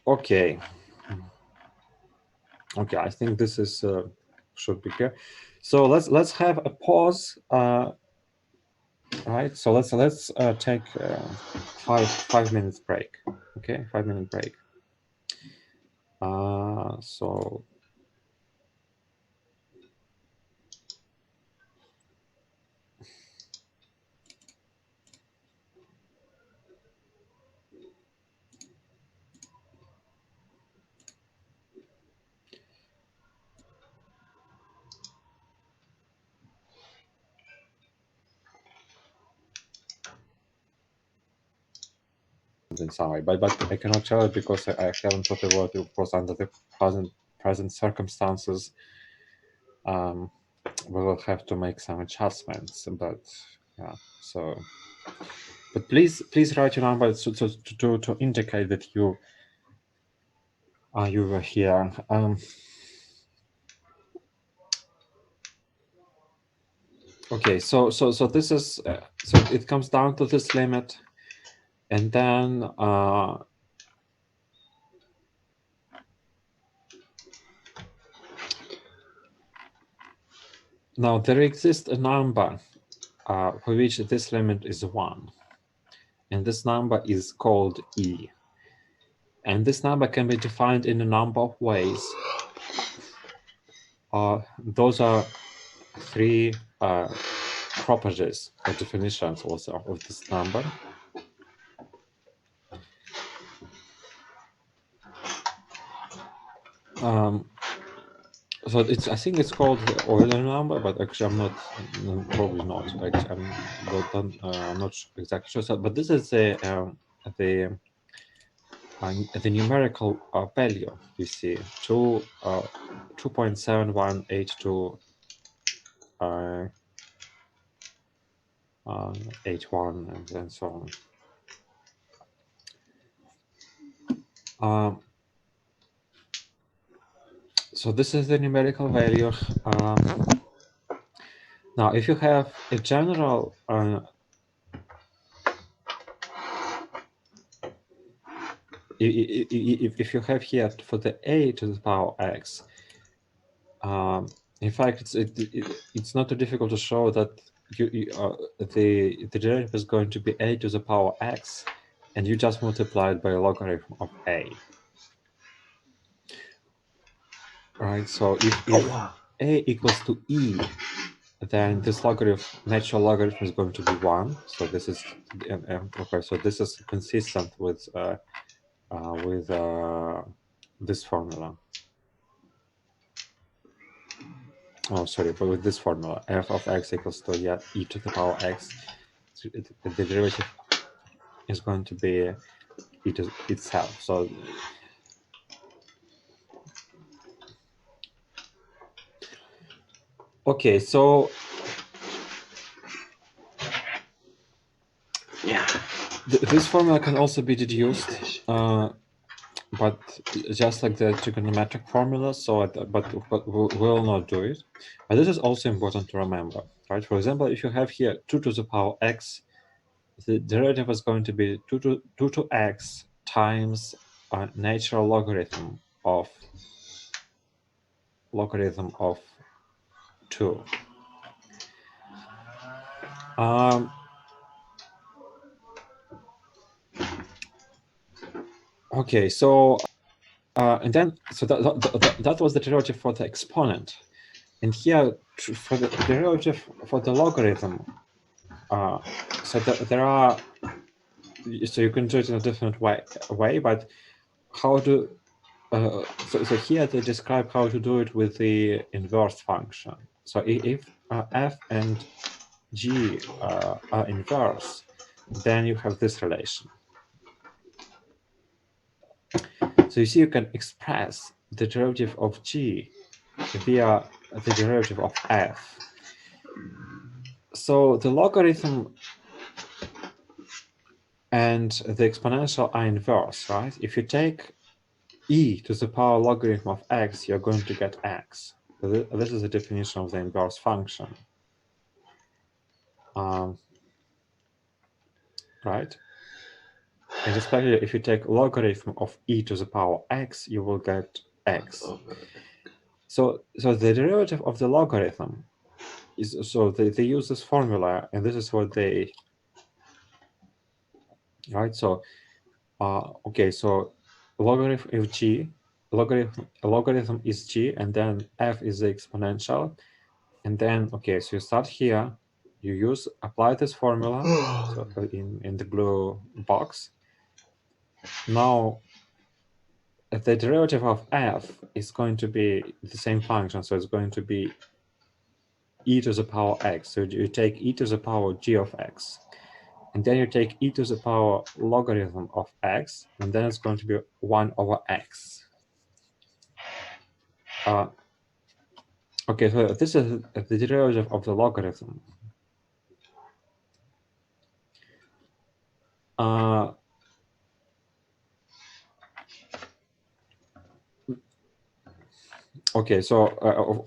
Okay. Okay, I think this is should be clear. So let's have a pause. Right. So let's take 5 minutes break. Okay, 5-minute break. So. In some way, but I cannot tell it because I haven't thought about it. Of course, under the present circumstances, we will have to make some adjustments. But yeah, so. But please write your number to indicate that you were here. Okay, so this is so it comes down to this limit, and then now there exists a number for which this limit is 1, and this number is called e. And this number can be defined in a number of ways. Those are 3 properties or definitions also of this number. So I think it's called the Euler number, but actually I'm not, probably not. Actually, I'm not exactly sure. But this is the the numerical value, you see, 2.7182 81 and so on. So this is the numerical value. Now, if you have a general if you have here for the a to the power x, in fact, it's not too difficult to show that the derivative is going to be a to the power x, and you just multiply it by a logarithm of a. Right. So if a equals to e, then this logarithm, natural logarithm, is going to be 1. So this is okay. So this is consistent with this formula. Oh, sorry, but with this formula, f of x equals to e to the power x. So the derivative is going to be e to itself. So okay, so Yeah. This formula can also be deduced, but just like the trigonometric formula. So, but we'll not do it. But this is also important to remember, right? For example, if you have here 2 to the power x, the derivative is going to be 2 to x times a natural logarithm of 2. Okay, so and then so that was the derivative for the exponent, and here for the derivative for the logarithm. So there are, so you can do it in a different way, but how to so here they describe how to do it with the inverse function. So if f and g are inverse, then you have this relation. So you see, you can express the derivative of g via the derivative of f. So the logarithm and the exponential are inverse, right? If you take e to the power logarithm of x, you're going to get x. So this is the definition of the inverse function. Right? And especially if you take logarithm of e to the power x, you will get x. So the derivative of the logarithm is, so they use this formula, and this is what they, right? So okay, so logarithm of g, logarithm is g, and then f is the exponential, and then okay, so you start here, you apply this formula, so in the blue box. Now the derivative of f is going to be the same function, so it's going to be e to the power x. So you take e to the power g of x, and then you take e to the power logarithm of x, and then it's going to be 1 over x. Okay, so this is the derivative of the logarithm. Okay, so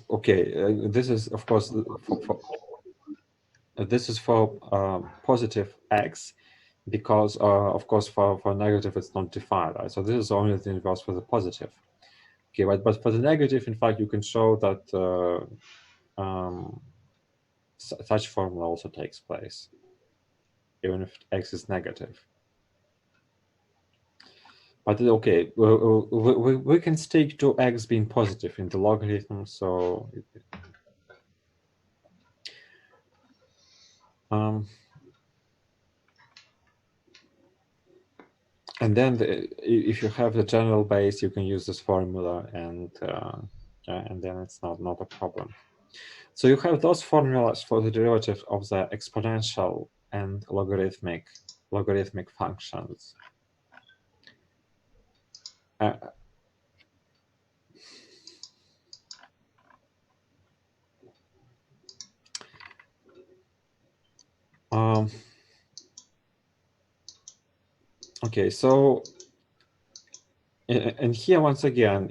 this is of course this is for positive x, because of course for negative it's not defined, right? So this is only the inverse for the positive. Okay, but for the negative, in fact, you can show that such formula also takes place, even if x is negative. But okay, we can stick to x being positive in the logarithm. So and then if you have the general base, you can use this formula, and then it's not a problem. So you have those formulas for the derivative of the exponential and logarithmic functions. Okay, so and here once again,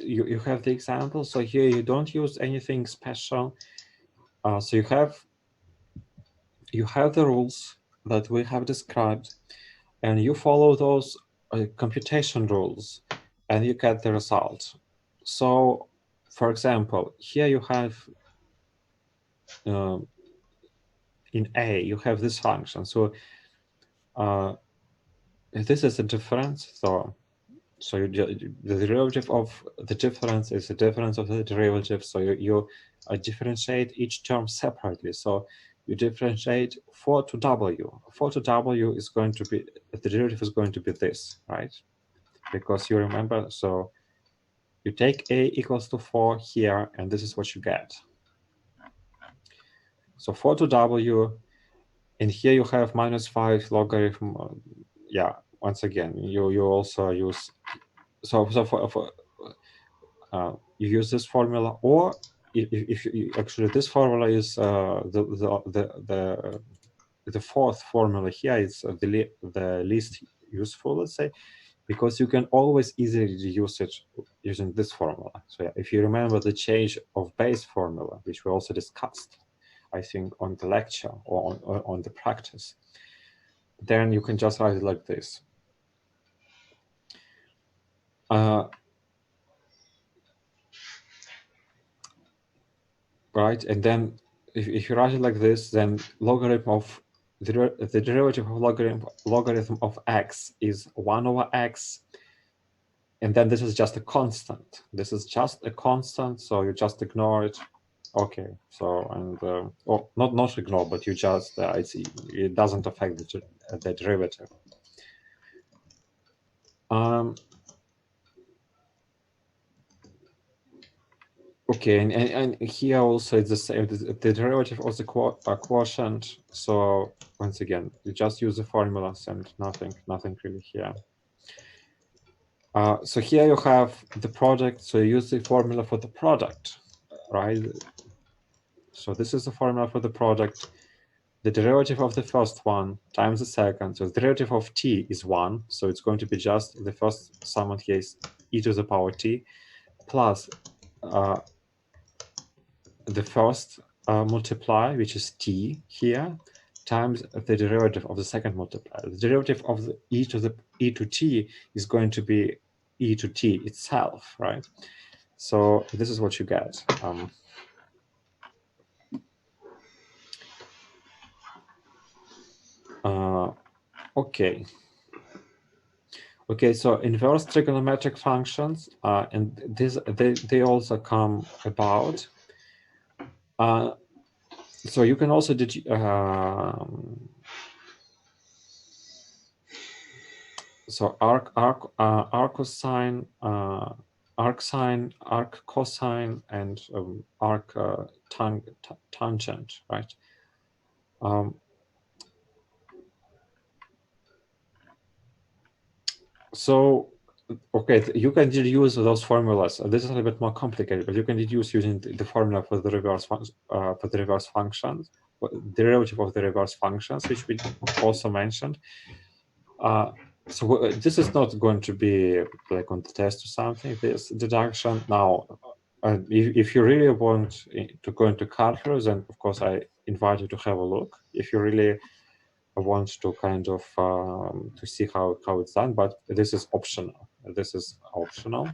you have the example. So here you don't use anything special. So you have the rules that we have described, and you follow those computation rules, and you get the result. So, for example, here you have in A you have this function. So this is a difference. So the derivative of the difference is the difference of the derivative. So you differentiate each term separately. So you differentiate 4 to w. 4 to w is going to be, the derivative is going to be this, right? Because you remember, so you take a equals to 4 here, and this is what you get. So 4 to w, and here you have minus 5 logarithm. Yeah, once again, you also use, so for you use this formula, or if you actually, this formula is the fourth formula here is the least useful, let's say, because you can always easily use it using this formula. So yeah, if you remember the change of base formula, which we also discussed, I think, on the lecture or on the practice, then you can just write it like this. Right, and then if you write it like this, then logarithm of the derivative of logarithm of x is 1 over x, and then this is just a constant. This is just a constant, so you just ignore it. Okay, so and or not ignore, but you just it doesn't affect the derivative. Okay, and here also it's the same. The derivative of the quotient. So once again, you just use the formulas and nothing really here. So here you have the product. So you use the formula for the product, right? So this is the formula for the product. The derivative of the first one times the second. So the derivative of t is 1. So it's going to be just the first summand here is e to the power t plus the first multiply, which is t here, times the derivative of the second multiplier. The derivative of the e to t is going to be e to t itself, right? So this is what you get. Okay. Okay, so inverse trigonometric functions, and they also come about. So you can also so arcsine, arcsine, arccosine, and tangent, right? So, okay, you can deduce those formulas. This is a little bit more complicated, but you can deduce using the formula for the reverse functions, derivative of the reverse functions, which we also mentioned. So this is not going to be like on the test or something, this deduction. Now, if you really want to go into calculus, then of course I invite you to have a look. If you really want to kind of to see how it's done, but this is optional. This is optional.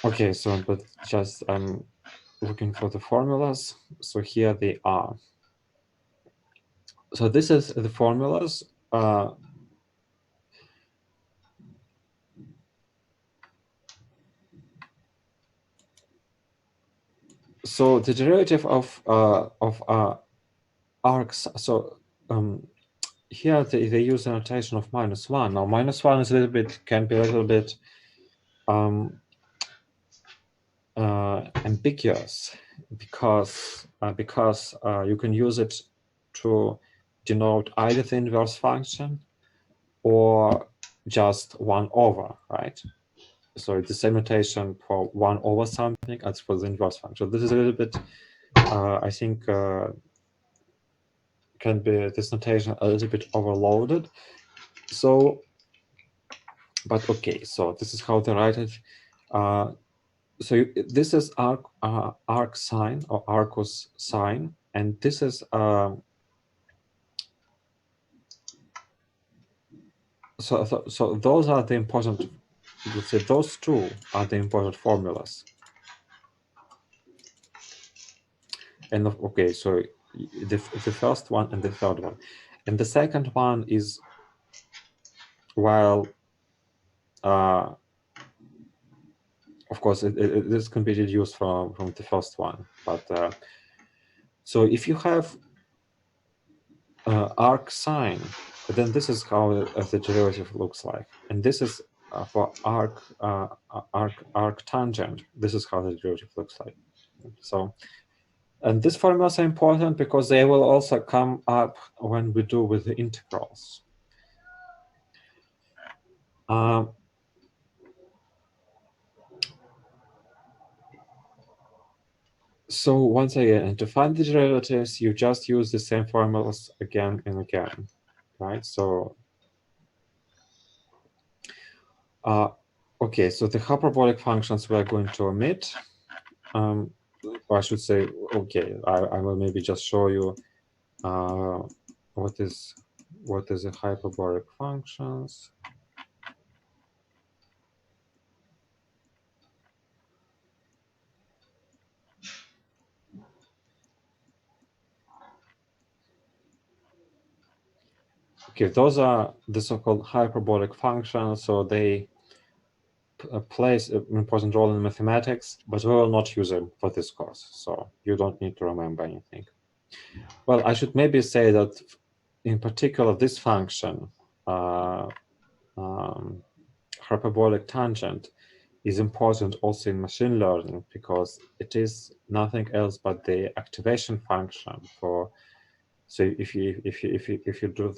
Okay, so but just I'm looking for the formulas. So here they are. So this is the formulas. So the derivative of arcs. So here they use a notation of -1. Now -1 is a little bit, can be a little bit ambiguous because you can use it to denote either the inverse function or just 1 over, right? So it's the same notation for 1 over something as for the inverse function. This is a little bit, I think, can be this notation a little bit overloaded. So, but okay, so this is how to write it. So this is arc sine or arcus sine, and this is so those are the important, let's say those two are the important formulas. And okay, so the first one and the third one, and the second one is, while of course this can be deduced from the first one, but so if you have arc sine, then this is how the derivative looks like, and this is for arc tangent. This is how the derivative looks like. So, and these formulas are important because they will also come up when we do with the integrals. So once again, to find the derivatives, you just use the same formulas again and again, right? So, okay, so the hyperbolic functions we're going to omit. Or I should say, okay, I will maybe just show you what is a hyperbolic functions. Okay, those are the so-called hyperbolic functions, so they plays an important role in mathematics, but we will not use them for this course, so you don't need to remember anything. Well, I should maybe say that in particular this function, hyperbolic tangent, is important also in machine learning because it is nothing else but the activation function for. So if you do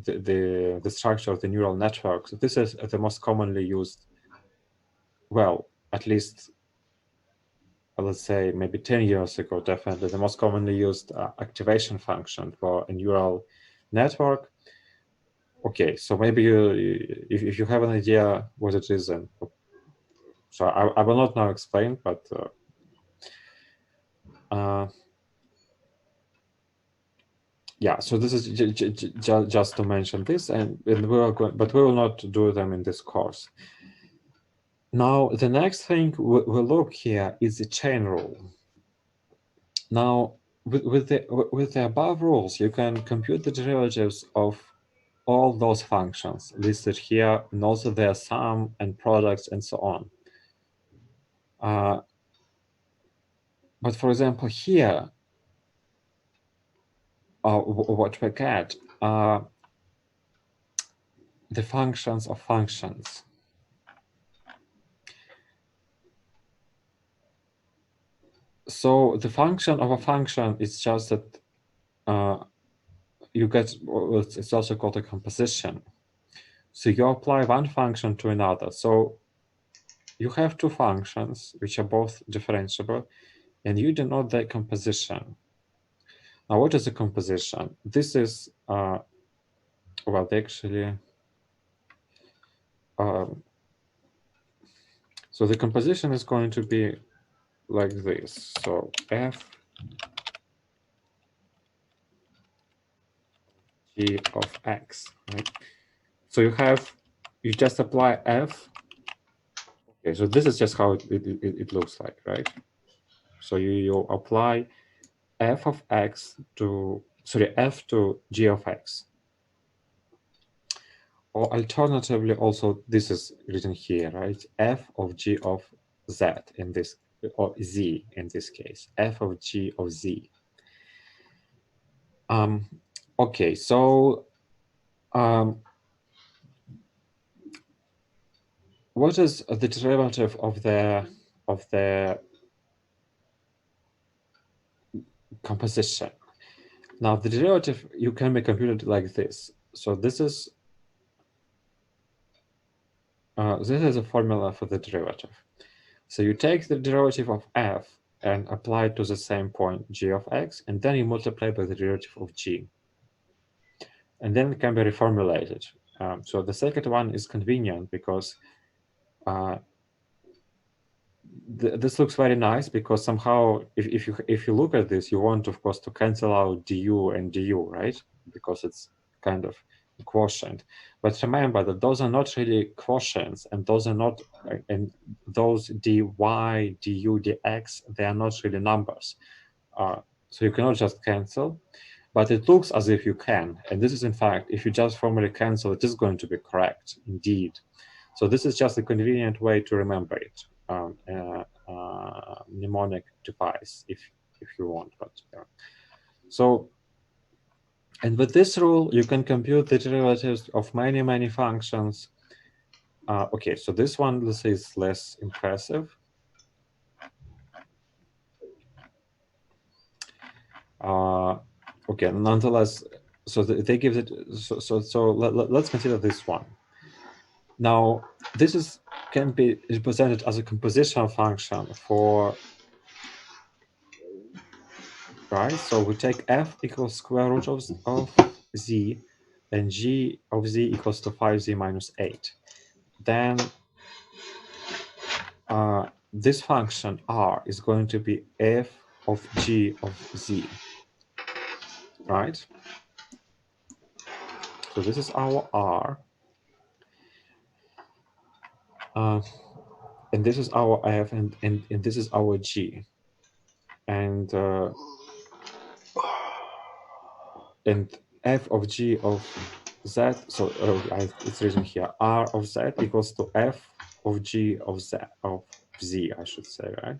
the structure of the neural networks, this is the most commonly used. Well, at least let's say maybe 10 years ago, definitely the most commonly used activation function for a neural network. Okay, so maybe if you have an idea what it is, then so I will not now explain, but yeah. So this is just to mention this, and we are going, but we will not do them in this course. Now the next thing we look here is the chain rule. Now with the above rules, you can compute the derivatives of all those functions listed here, and also their sum and products and so on. But for example, here, what we get are the functions of functions. So the function of a function is just that you get, it's also called a composition. So you apply one function to another. So you have two functions which are both differentiable, and you denote their composition. Now, what is a composition? This is, well, actually, so the composition is going to be like this. So f g of x, right? So you just apply f. Okay, so this is just how it looks like, right? So you apply f of x to, sorry, f to g of x. Or alternatively, also, this is written here, right? F of g of z in this, or z in this case, f of g of z. Okay, so what is the derivative of the composition? Now the derivative you can be computed like this. So this is a formula for the derivative. So you take the derivative of f and apply it to the same point g of x, and then you multiply by the derivative of g. And then it can be reformulated. So the second one is convenient because this looks very nice, because somehow if you look at this, you want, of course, to cancel out du and du, right? Because it's kind of a quotient. But remember that those are not really quotients, and those are not, and those dy, du, dx, they are not really numbers. So you cannot just cancel, but it looks as if you can. And this is, in fact, if you just formally cancel, it is going to be correct indeed. So this is just a convenient way to remember it, mnemonic device, if you want. But so, and with this rule, you can compute the derivatives of many functions. Okay, so this one, let's say, is less impressive. Okay, nonetheless, so they give it. So let's consider this one. Now, this can be represented as a composition function for, right? So we take f equals square root of z, and g of z equals to 5z minus 8. Then this function r is going to be f of g of z, right? So this is our r, and this is our f, and this is our g, and f of g of z, so it's written here, r of z equals to f of g of z, I should say, right?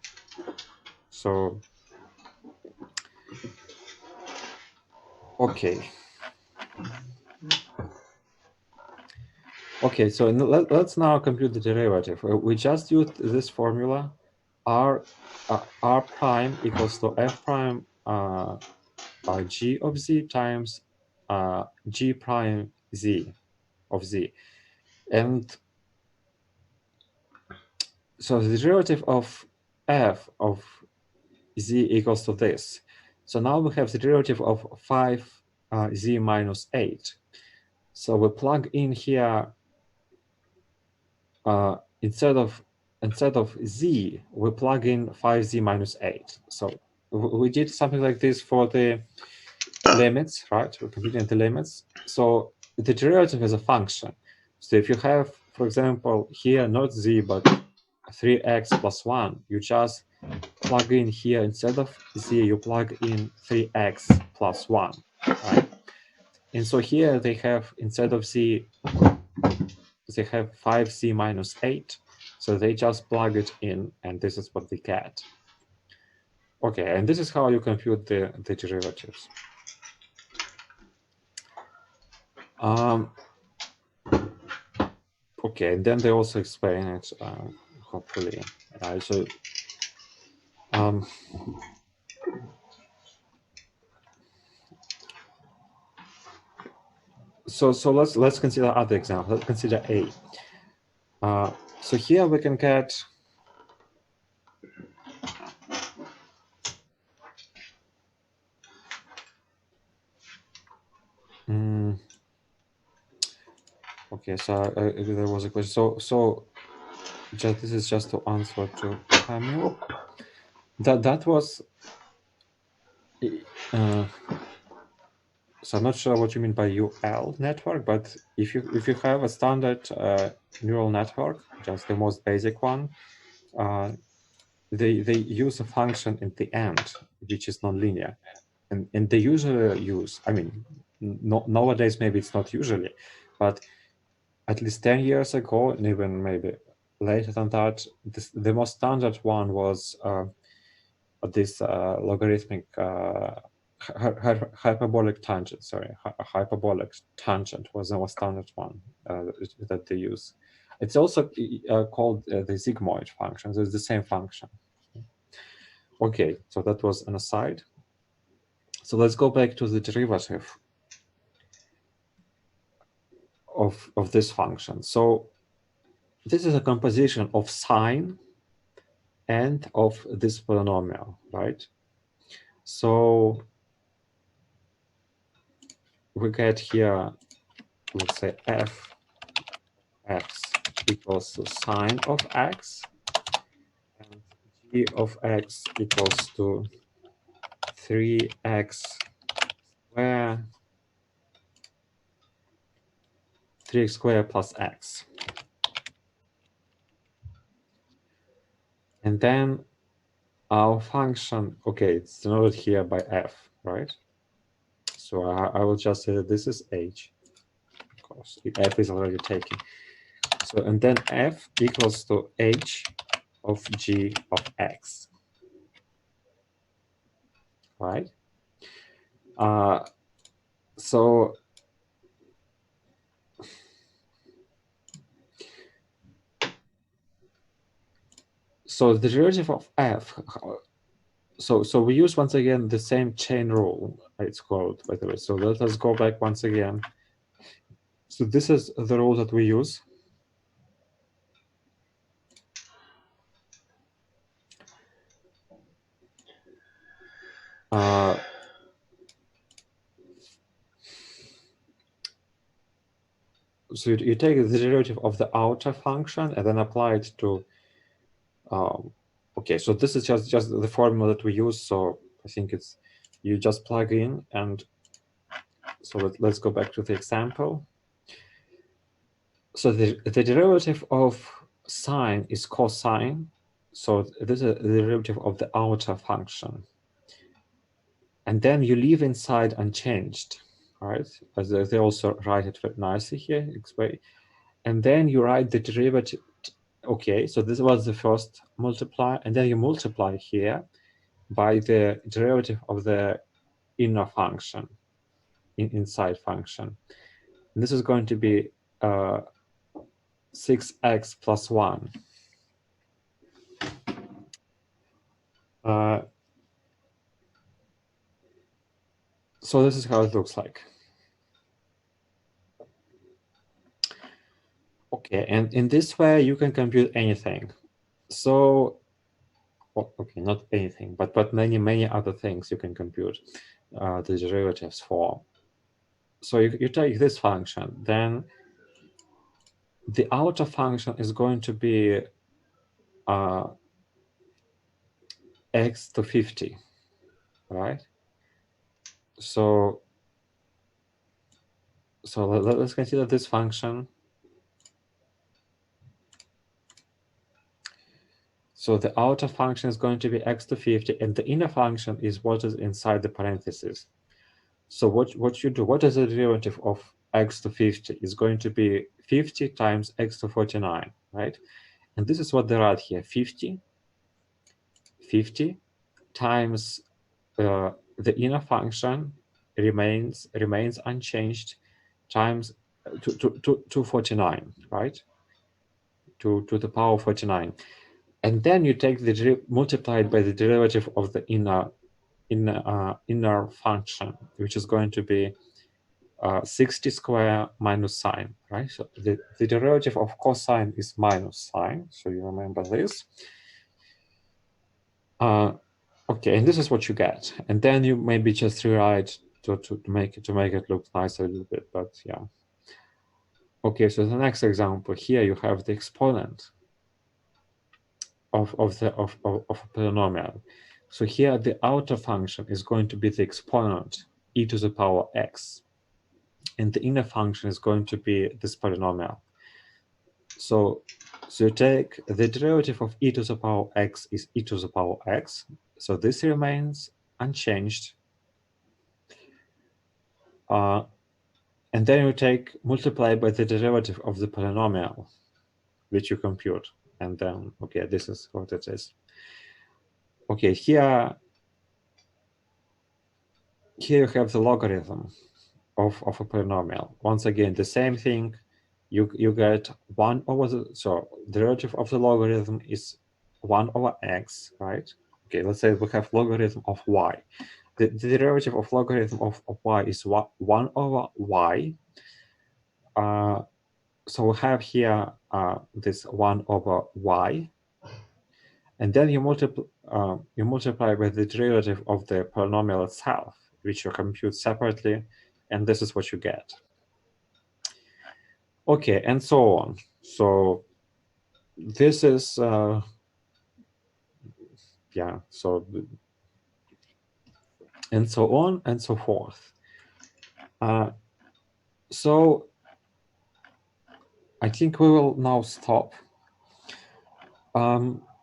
So, okay. Okay, so let's now compute the derivative. We just used this formula, r prime equals to f prime g of z times g prime z of z. And so the derivative of f of z equals to this. So now we have the derivative of 5z minus 8. So we plug in here, instead of z, we plug in 5z minus 8. So we did something like this for the limits, right? We're computing the limits. So the derivative is a function. So if you have, for example, here not z, but 3x plus 1, you just plug in here, instead of z, you plug in 3x plus 1, right? And so here they have, instead of z, they have 5z minus 8. So they just plug it in, and this is what they get. Okay, and this is how you compute the derivatives. Okay, and then they also explain it, hopefully. So let's consider other examples. Let's consider A. So here we can get okay, so there was a question. So this is just to answer to Camille. That was. So I'm not sure what you mean by UL network, but if you have a standard neural network, just the most basic one, they use a function in the end which is nonlinear, and they usually use. I mean, nowadays maybe it's not usually, but at least 10 years ago, and even maybe later than that, the most standard one was this logarithmic hyperbolic tangent. Sorry, hyperbolic tangent was the most standard one that they use. It's also called the sigmoid function. So it's the same function. Okay, so that was an aside. So let's go back to the derivative of this function. So this is a composition of sine and of this polynomial, right? So we get here, let's say f x equals to sine of x, and g of x equals to 3x squared, 3x squared plus x. And then our function, okay, it's denoted here by f, right? So I will just say that this is h, of course, f is already taken. So, and then f equals to h of g of x, right? So the derivative of f, so we use once again the same chain rule, it's called, by the way. So let us go back once again. So this is the rule that we use. So you take the derivative of the outer function and then apply it to, okay, so this is just the formula that we use. So I think it's, you just plug in, and so let's go back to the example. So the derivative of sine is cosine. So this is the derivative of the outer function. And then you leave inside unchanged, right? As they also write it very nicely here, explain. And then you write the derivative. Okay, so this was the first multiply, and then you multiply here by the derivative of the inner function, inside function. And this is going to be 6x plus 1. So this is how it looks like. Okay, and in this way you can compute anything. So, well, okay, not anything, but many other things you can compute the derivatives for. So you take this function, then the outer function is going to be x to 50, right? So let's consider this function. So the outer function is going to be x to 50, and the inner function is what is inside the parentheses. So what you do, what is the derivative of x to 50? Is going to be 50 times x to 49, right? And this is what they write here, 50 times the inner function remains unchanged times to 49, right? To the power 49. And then you take the multiplied by the derivative of the inner function, which is going to be 60 square minus sine, right? So the derivative of cosine is minus sine, so you remember this. Okay, and this is what you get, and then you maybe just rewrite to make it look nice a little bit, but yeah. Okay, so the next example here, you have the exponent of a polynomial. So here the outer function is going to be the exponent e to the power x, and the inner function is going to be this polynomial. So you take the derivative of e to the power x is e to the power x. So this remains unchanged. And then you take multiply by the derivative of the polynomial, which you compute. And then, okay, this is what it is. Okay, here you have the logarithm of a polynomial. Once again, the same thing. You get 1 over the, so the derivative of the logarithm is 1 over x, right? Okay, let's say we have logarithm of y. the derivative of logarithm of y is 1 over y. So we have here this 1 over y, and then you multiply with the derivative of the polynomial itself, which you compute separately, and this is what you get. Okay, and so on. So this is yeah. So and so on and so forth. So I think we will now stop.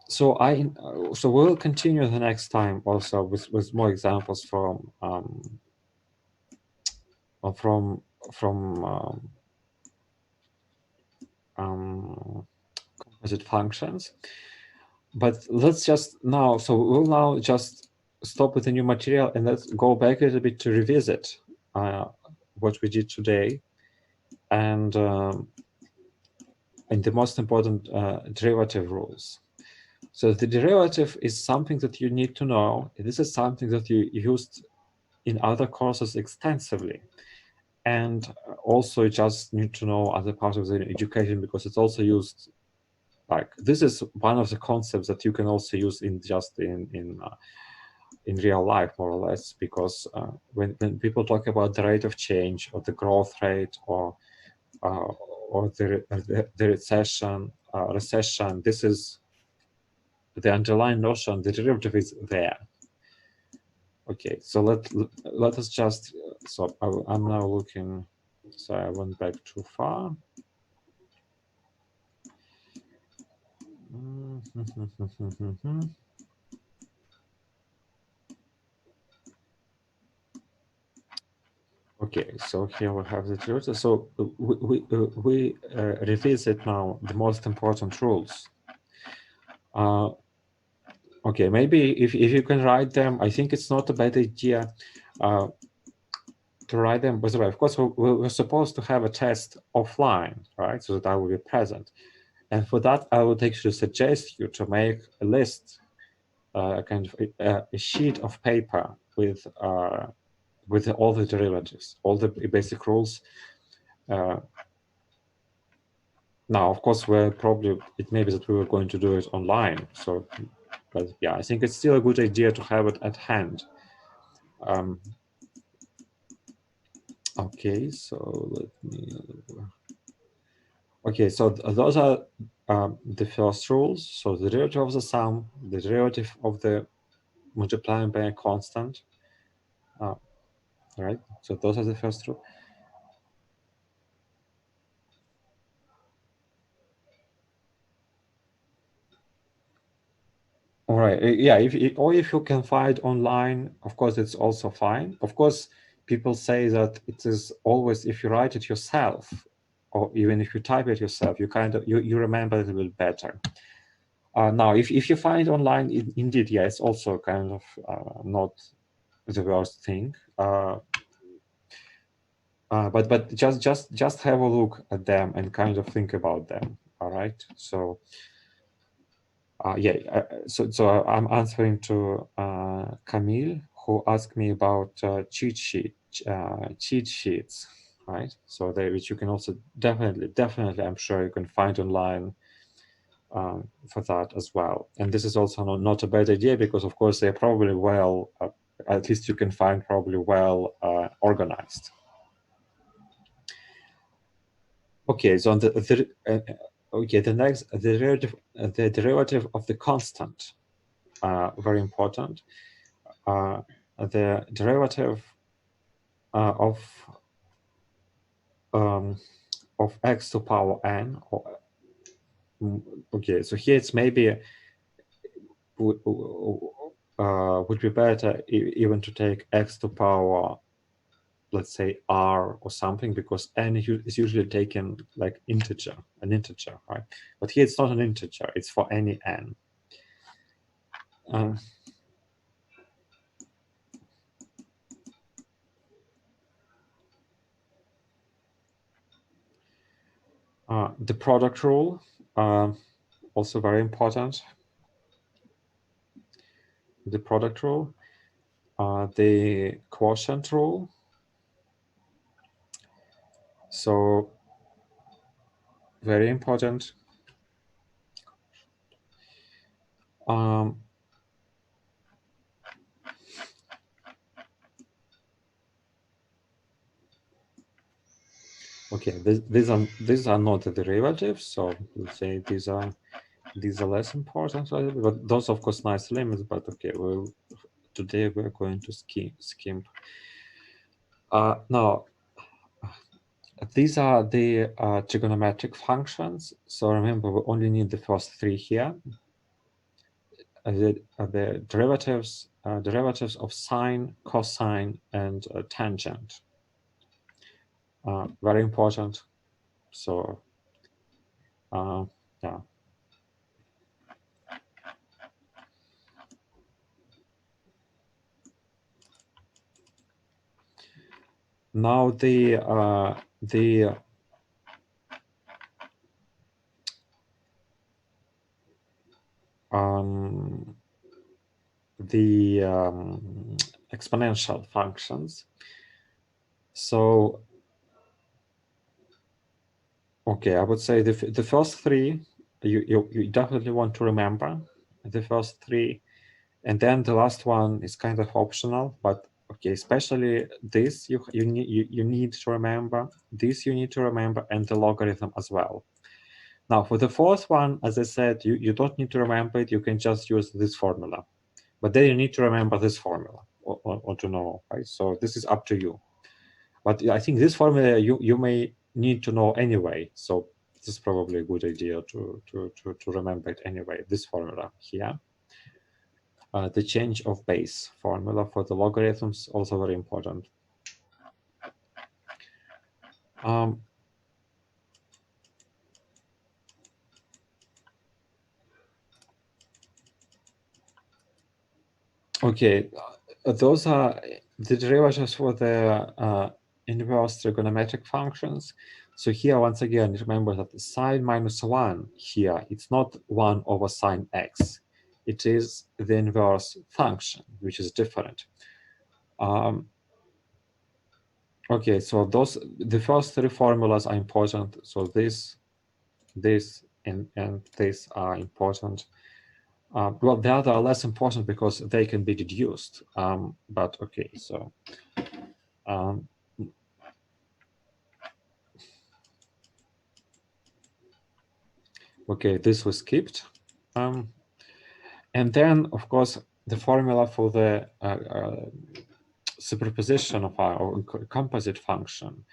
So we'll continue the next time also with more examples from composite functions. But let's just now, so we'll now just stop with the new material and let's go back a little bit to revisit what we did today and the most important derivative rules. So the derivative is something that you need to know. This is something that you used in other courses extensively. And also you just need to know as a part of the education because it's also used, like, this is one of the concepts that you can also use in real life, more or less, because when people talk about the rate of change or the growth rate or the recession, this is the underlying notion, the derivative is there. Okay, so let us just, so I'm now looking, so I went back too far. Okay, so here we have the derivative. So we revisit now the most important rules. Okay, maybe if you can write them, I think it's not a bad idea to write them. By the way, of course, we're supposed to have a test offline, right? So that I will be present. And for that, I would actually suggest you to make a list, kind of a sheet of paper with all the derivatives, all the basic rules. Now, of course, it may be that we were going to do it online. So, but yeah, I think it's still a good idea to have it at hand. Okay, so let me. Okay, so those are the first rules. So the derivative of the sum, the derivative of the multiplying by a constant. Right. So those are the first rules. All right. Yeah. If you can find online, of course, it's also fine. Of course, people say that it is always if you write it yourself, or even if you type it yourself, you kind of you remember it a little better. Now, if you find online, indeed, yeah, it's also kind of not the worst thing. But just have a look at them and kind of think about them. All right. So. Yeah, so I'm answering to Camille, who asked me about cheat sheets, right? So which you can also definitely, I'm sure you can find online for that as well. And this is also not a bad idea because, of course, they're probably well, at least you can find probably well organized. Okay, so the next, the derivative of the constant. Very important. The derivative of x to power n. Okay, so here it's maybe would be better even to take x to power, let's say r or something, because n is usually taken like an integer, right? But here it's not an integer; it's for any n. The product rule, also very important. The product rule. the quotient rule. So very important. Okay, these are not the derivatives, so let's say these are less important, but those of course nice limits. But okay, today we're going to skim. Now these are the trigonometric functions. So remember, we only need the first three here. The derivatives of sine, cosine, and tangent. Very important. So yeah. Now the exponential functions. So okay, I would say the first three you definitely want to remember the first three, and then the last one is kind of optional. But okay, especially this you need to remember. This you need to remember, and the logarithm as well. Now for the fourth one, as I said, you don't need to remember it. You can just use this formula, but then you need to remember this formula or to know, right? So this is up to you. But I think this formula you may need to know anyway. So this is probably a good idea to remember it anyway. This formula here. The change of base formula for the logarithms, also very important. Okay, those are the derivatives for the inverse trigonometric functions. So here, once again, remember that sine minus 1 here, it's not 1 over sine x. It is the inverse function, which is different. Okay, so the first three formulas are important. So this, and this are important. Well, the other are less important because they can be deduced. But okay, so okay, this was skipped. And then, of course, the formula for the superposition of our composite function.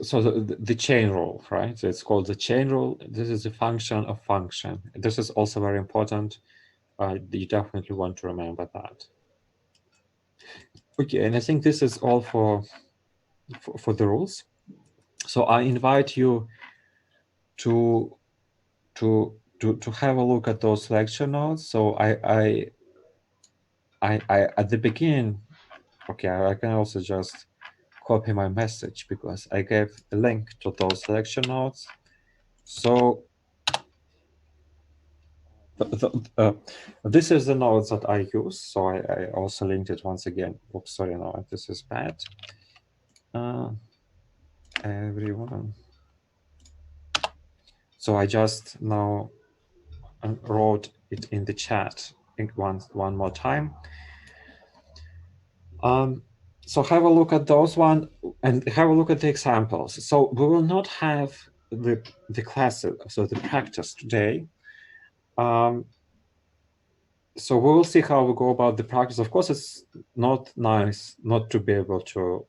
So the chain rule, right? So it's called the chain rule. This is a function of function. This is also very important. You definitely want to remember that. Okay, and I think this is all for the rules. So I invite you to have a look at those lecture notes. So I at the beginning, okay, I can also just copy my message because I gave a link to those lecture notes. So this is the notes that I use. So I also linked it once again. Oops, sorry, no, this is bad. Everyone. So I just now wrote it in the chat one more time. So have a look at those one and have a look at the examples. So we will not have the classes, so the practice today. So we will see how we go about the practice. Of course, it's not nice not to be able to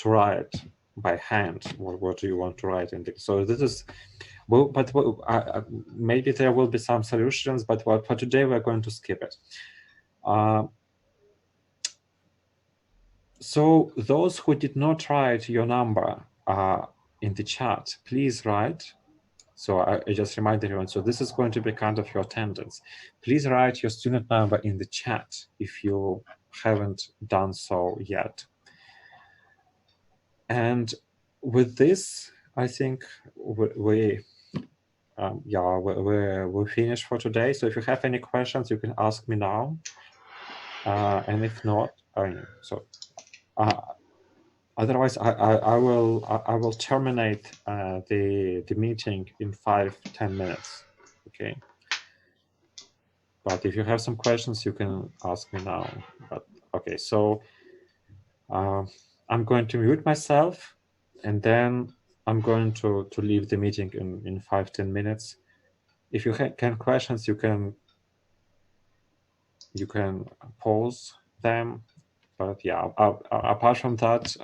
write by hand what do you want to write in this. So this is, well, but maybe there will be some solutions, but for today we're going to skip it. So those who did not write your number in the chat, please write. So I just remind everyone, so this is going to be kind of your attendance. Please write your student number in the chat if you haven't done so yet. And with this, I think we we're finished for today. So if you have any questions, you can ask me now. And if not, otherwise I will terminate the meeting in 5-10 minutes. Okay. But if you have some questions, you can ask me now. But okay, so I'm going to mute myself, and then I'm going to leave the meeting in 5-10 minutes. If you can questions, you can pause them. But yeah, apart from that,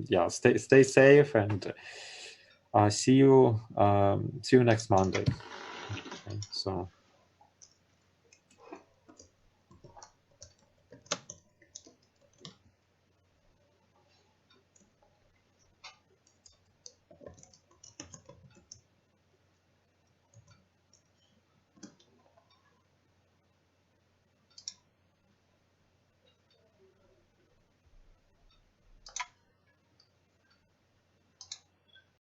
yeah, stay safe, and see you next Monday. Okay, so.